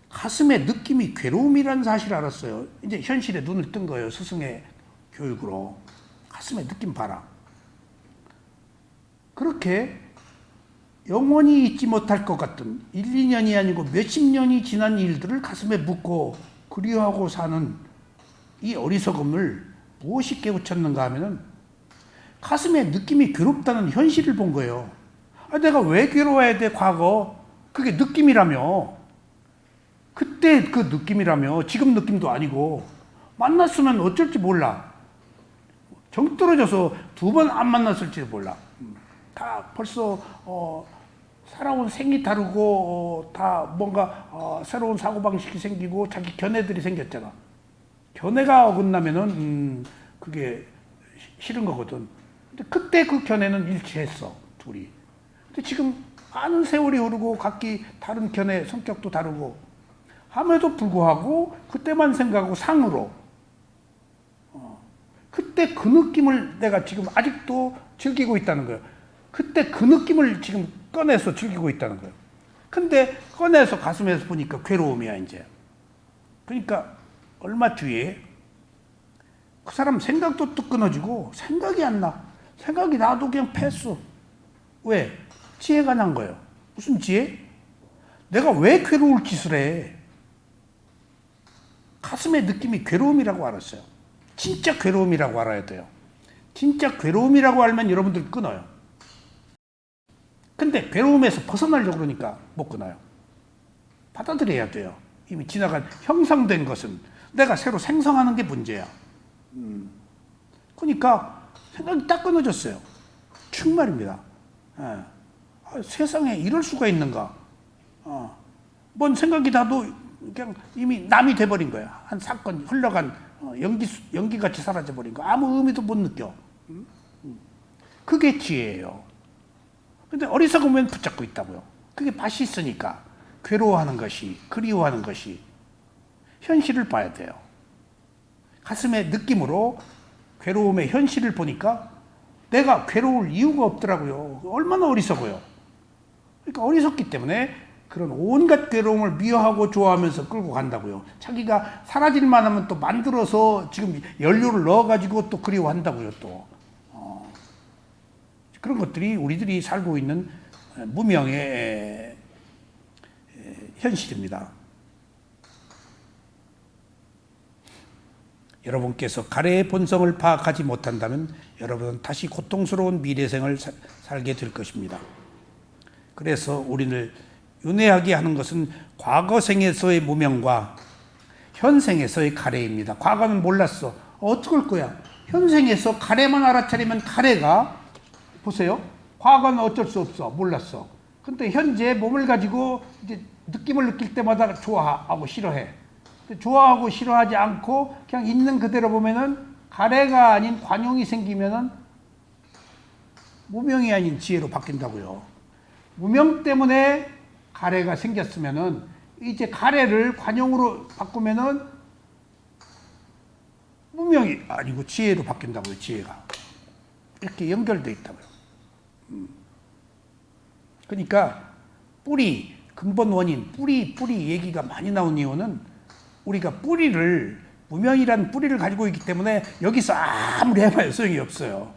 가슴에 느낌이 괴로움이라는 사실을 알았어요. 이제 현실에 눈을 뜬 거예요. 스승의 교육으로. 가슴에 느낌 봐라. 그렇게 영원히 잊지 못할 것 같은 1, 2년이 아니고 몇십 년이 지난 일들을 가슴에 묻고 그리워하고 사는 이 어리석음을 무엇이 깨우쳤는가 하면은 가슴에 느낌이 괴롭다는 현실을 본 거예요. 내가 왜 괴로워야 돼, 과거? 그게 느낌이라며. 그때 그 느낌이라며. 지금 느낌도 아니고. 만났으면 어쩔지 몰라. 정 떨어져서 2번 안 만났을지도 몰라. 다 벌써 살아온 생이 다르고 다 뭔가 새로운 사고방식이 생기고 자기 견해들이 생겼잖아. 견해가 어긋나면은 그게 싫은 거거든. 근데 그때 그 견해는 일치했어, 둘이. 근데 지금 많은 세월이 흐르고 각기 다른 견해, 성격도 다르고 함에도 불구하고 그때만 생각하고 상으로 그때 그 느낌을 내가 지금 아직도 즐기고 있다는 거예요. 그때 그 느낌을 지금 꺼내서 즐기고 있다는 거예요. 근데 꺼내서 가슴에서 보니까 괴로움이야, 이제. 그러니까 얼마 뒤에 그 사람 생각도 뚝 끊어지고 생각이 안 나. 생각이 나도 그냥 패스. 왜? 지혜가 난 거예요. 무슨 지혜? 내가 왜 괴로울 짓을 해? 가슴의 느낌이 괴로움이라고 알았어요. 진짜 괴로움이라고 알아야 돼요. 진짜 괴로움이라고 알면 여러분들 끊어요. 근데 괴로움에서 벗어나려고 그러니까 못 끊어요. 받아들여야 돼요. 이미 지나간 형성된 것은 내가 새로 생성하는 게 문제야. 그러니까 생각이 딱 끊어졌어요. 정말입니다. 세상에 이럴 수가 있는가. 뭔 생각이 나도 그냥 이미 남이 돼버린 거야. 한 사건 흘러간 연기같이 사라져버린 거. 아무 의미도 못 느껴. 그게 지혜예요. 근데 어리석으면 붙잡고 있다고요. 그게 맛이 있으니까 괴로워하는 것이, 그리워하는 것이 현실을 봐야 돼요. 가슴의 느낌으로 괴로움의 현실을 보니까 내가 괴로울 이유가 없더라고요. 얼마나 어리석어요. 그러니까 어리석기 때문에 그런 온갖 괴로움을 미워하고 좋아하면서 끌고 간다고요. 자기가 사라질만 하면 또 만들어서 지금 연료를 넣어가지고 또 그리워한다고요, 또. 그런 것들이 우리들이 살고 있는 무명의 현실입니다. 여러분께서 가래의 본성을 파악하지 못한다면 여러분은 다시 고통스러운 미래생을 살게 될 것입니다. 그래서 우리를 윤회하게 하는 것은 과거생에서의 무명과 현생에서의 가래입니다. 과거는 몰랐어. 어떡할 거야? 현생에서 가래만 알아차리면 가래가 보세요. 과거는 어쩔 수 없어. 몰랐어. 근데 현재 몸을 가지고 이제 느낌을 느낄 때마다 좋아하고 싫어해. 좋아하고 싫어하지 않고 그냥 있는 그대로 보면은 가래가 아닌 관용이 생기면은 무명이 아닌 지혜로 바뀐다고요. 무명 때문에 가래가 생겼으면은 이제 가래를 관용으로 바꾸면은 무명이 아니고 지혜로 바뀐다고요. 지혜가 이렇게 연결돼 있다고요. 그러니까 뿌리, 근본 원인, 뿌리 얘기가 많이 나온 이유는 우리가 뿌리를, 무명이란 뿌리를 가지고 있기 때문에 여기서 아무리 해봐야 소용이 없어요.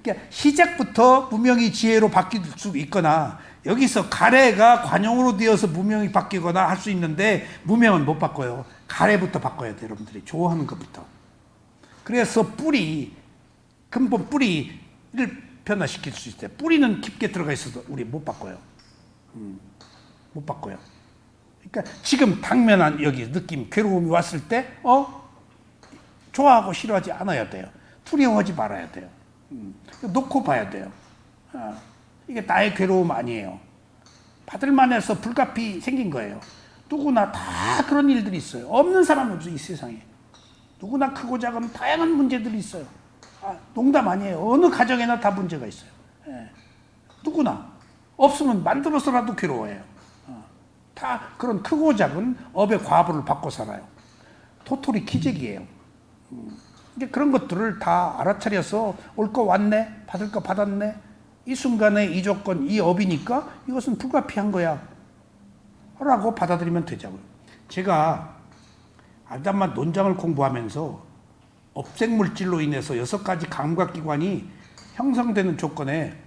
그러니까 시작부터 무명이 지혜로 바뀔 수 있거나 여기서 가래가 관용으로 되어서 무명이 바뀌거나 할 수 있는데 무명은 못 바꿔요. 가래부터 바꿔야 돼요. 여러분들이 좋아하는 것부터. 그래서 뿌리, 근본 뿌리를 변화시킬 수 있어요. 뿌리는 깊게 들어가 있어도 우리 못 바꿔요. 못 바꿔요. 그러니까 지금 당면한 여기 느낌, 괴로움이 왔을 때 좋아하고 싫어하지 않아야 돼요. 두려워하지 말아야 돼요. 놓고 봐야 돼요. 이게 나의 괴로움 아니에요. 받을만 해서 불가피 생긴 거예요. 누구나 다 그런 일들이 있어요. 없는 사람은 없어요, 이 세상에. 누구나 크고 작은 다양한 문제들이 있어요. 농담 아니에요. 어느 가정에나 다 문제가 있어요. 누구나. 없으면 만들어서라도 괴로워해요. 다 그런 크고 작은 업의 과부를 받고 살아요. 도토리 기적이에요. 이제 그런 것들을 다 알아차려서 올 거 왔네, 받을 거 받았네. 이 순간에 이 조건, 이 업이니까 이것은 불가피한 거야. 라고 받아들이면 되자고요. 제가 알단맛 논장을 공부하면서 업생물질로 인해서 6가지 감각기관이 형성되는 조건에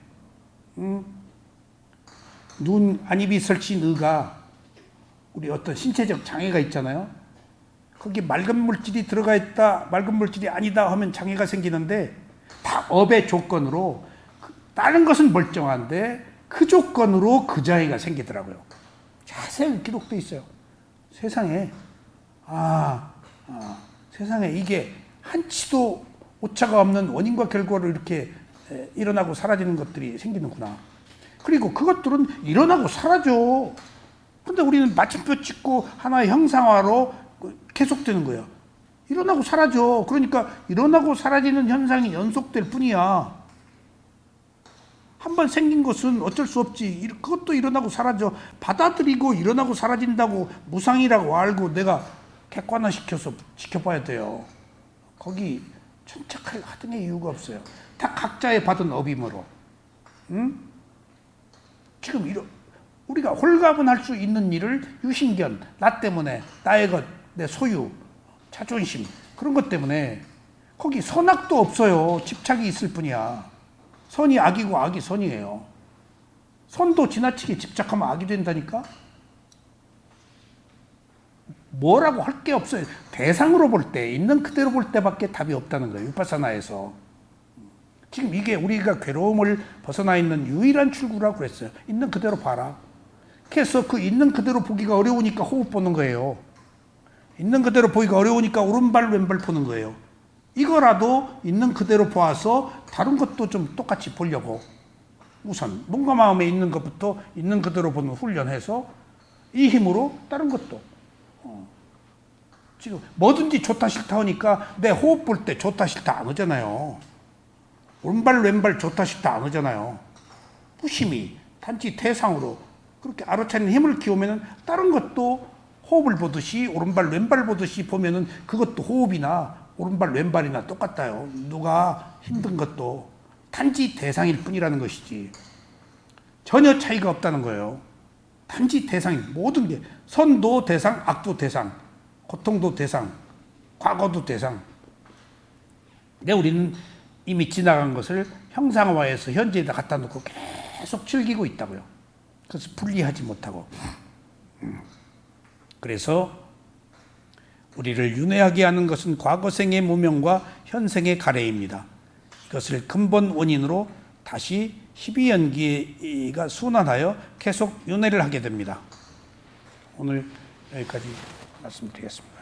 눈, 안, 입이 설친 의가 우리 어떤 신체적 장애가 있잖아요. 거기 맑은 물질이 들어가 있다, 맑은 물질이 아니다 하면 장애가 생기는데 다 업의 조건으로 다른 것은 멀쩡한데 그 조건으로 그 장애가 생기더라고요. 자세히 기록돼 있어요. 세상에 세상에 이게 한치도 오차가 없는 원인과 결과로 이렇게 일어나고 사라지는 것들이 생기는구나. 그리고 그것들은 일어나고 사라져. 근데 우리는 마침표 찍고 하나의 형상화로 계속되는 거예요. 일어나고 사라져. 그러니까 일어나고 사라지는 현상이 연속될 뿐이야. 한번 생긴 것은 어쩔 수 없지. 그것도 일어나고 사라져. 받아들이고 일어나고 사라진다고 무상이라고 알고 내가 객관화시켜서 지켜봐야 돼요. 거기 천착할 하등의 이유가 없어요. 다 각자의 받은 업이므로. 응? 지금 우리가 홀가분할 수 있는 일을 유신견, 나 때문에, 나의 것, 내 소유, 자존심, 그런 것 때문에 거기 선악도 없어요. 집착이 있을 뿐이야. 선이 악이고 악이 선이에요. 선도 지나치게 집착하면 악이 된다니까? 뭐라고 할 게 없어요. 대상으로 볼 때, 있는 그대로 볼 때밖에 답이 없다는 거예요. 위파사나에서. 지금 이게 우리가 괴로움을 벗어나 있는 유일한 출구라고 그랬어요. 있는 그대로 봐라. 그래서 그 있는 그대로 보기가 어려우니까 호흡 보는 거예요. 있는 그대로 보기가 어려우니까 오른발 왼발 보는 거예요. 이거라도 있는 그대로 보아서 다른 것도 좀 똑같이 보려고 우선 몸과 마음에 있는 것부터 있는 그대로 보는 훈련해서 이 힘으로 다른 것도 지금 뭐든지 좋다 싫다 하니까 내 호흡 볼 때 좋다 싫다 안 오잖아요. 오른발 왼발 좋다 싫다 안 오잖아요. 무심히 단지 대상으로 그렇게 알아차리는 힘을 키우면은 다른 것도 호흡을 보듯이 오른발 왼발 보듯이 보면은 그것도 호흡이나 오른발 왼발이나 똑같아요. 누가 힘든 것도 단지 대상일 뿐이라는 것이지 전혀 차이가 없다는 거예요. 단지 대상이 모든 게 선도 대상, 악도 대상, 고통도 대상, 과거도 대상. 근데 우리는 이미 지나간 것을 형상화해서 현재에다 갖다 놓고 계속 즐기고 있다고요. 그래서 분리하지 못하고. 그래서 우리를 윤회하게 하는 것은 과거생의 무명과 현생의 가래입니다. 이것을 근본 원인으로 다시 12연기가 순환하여 계속 윤회를 하게 됩니다. 오늘 여기까지 말씀드리겠습니다.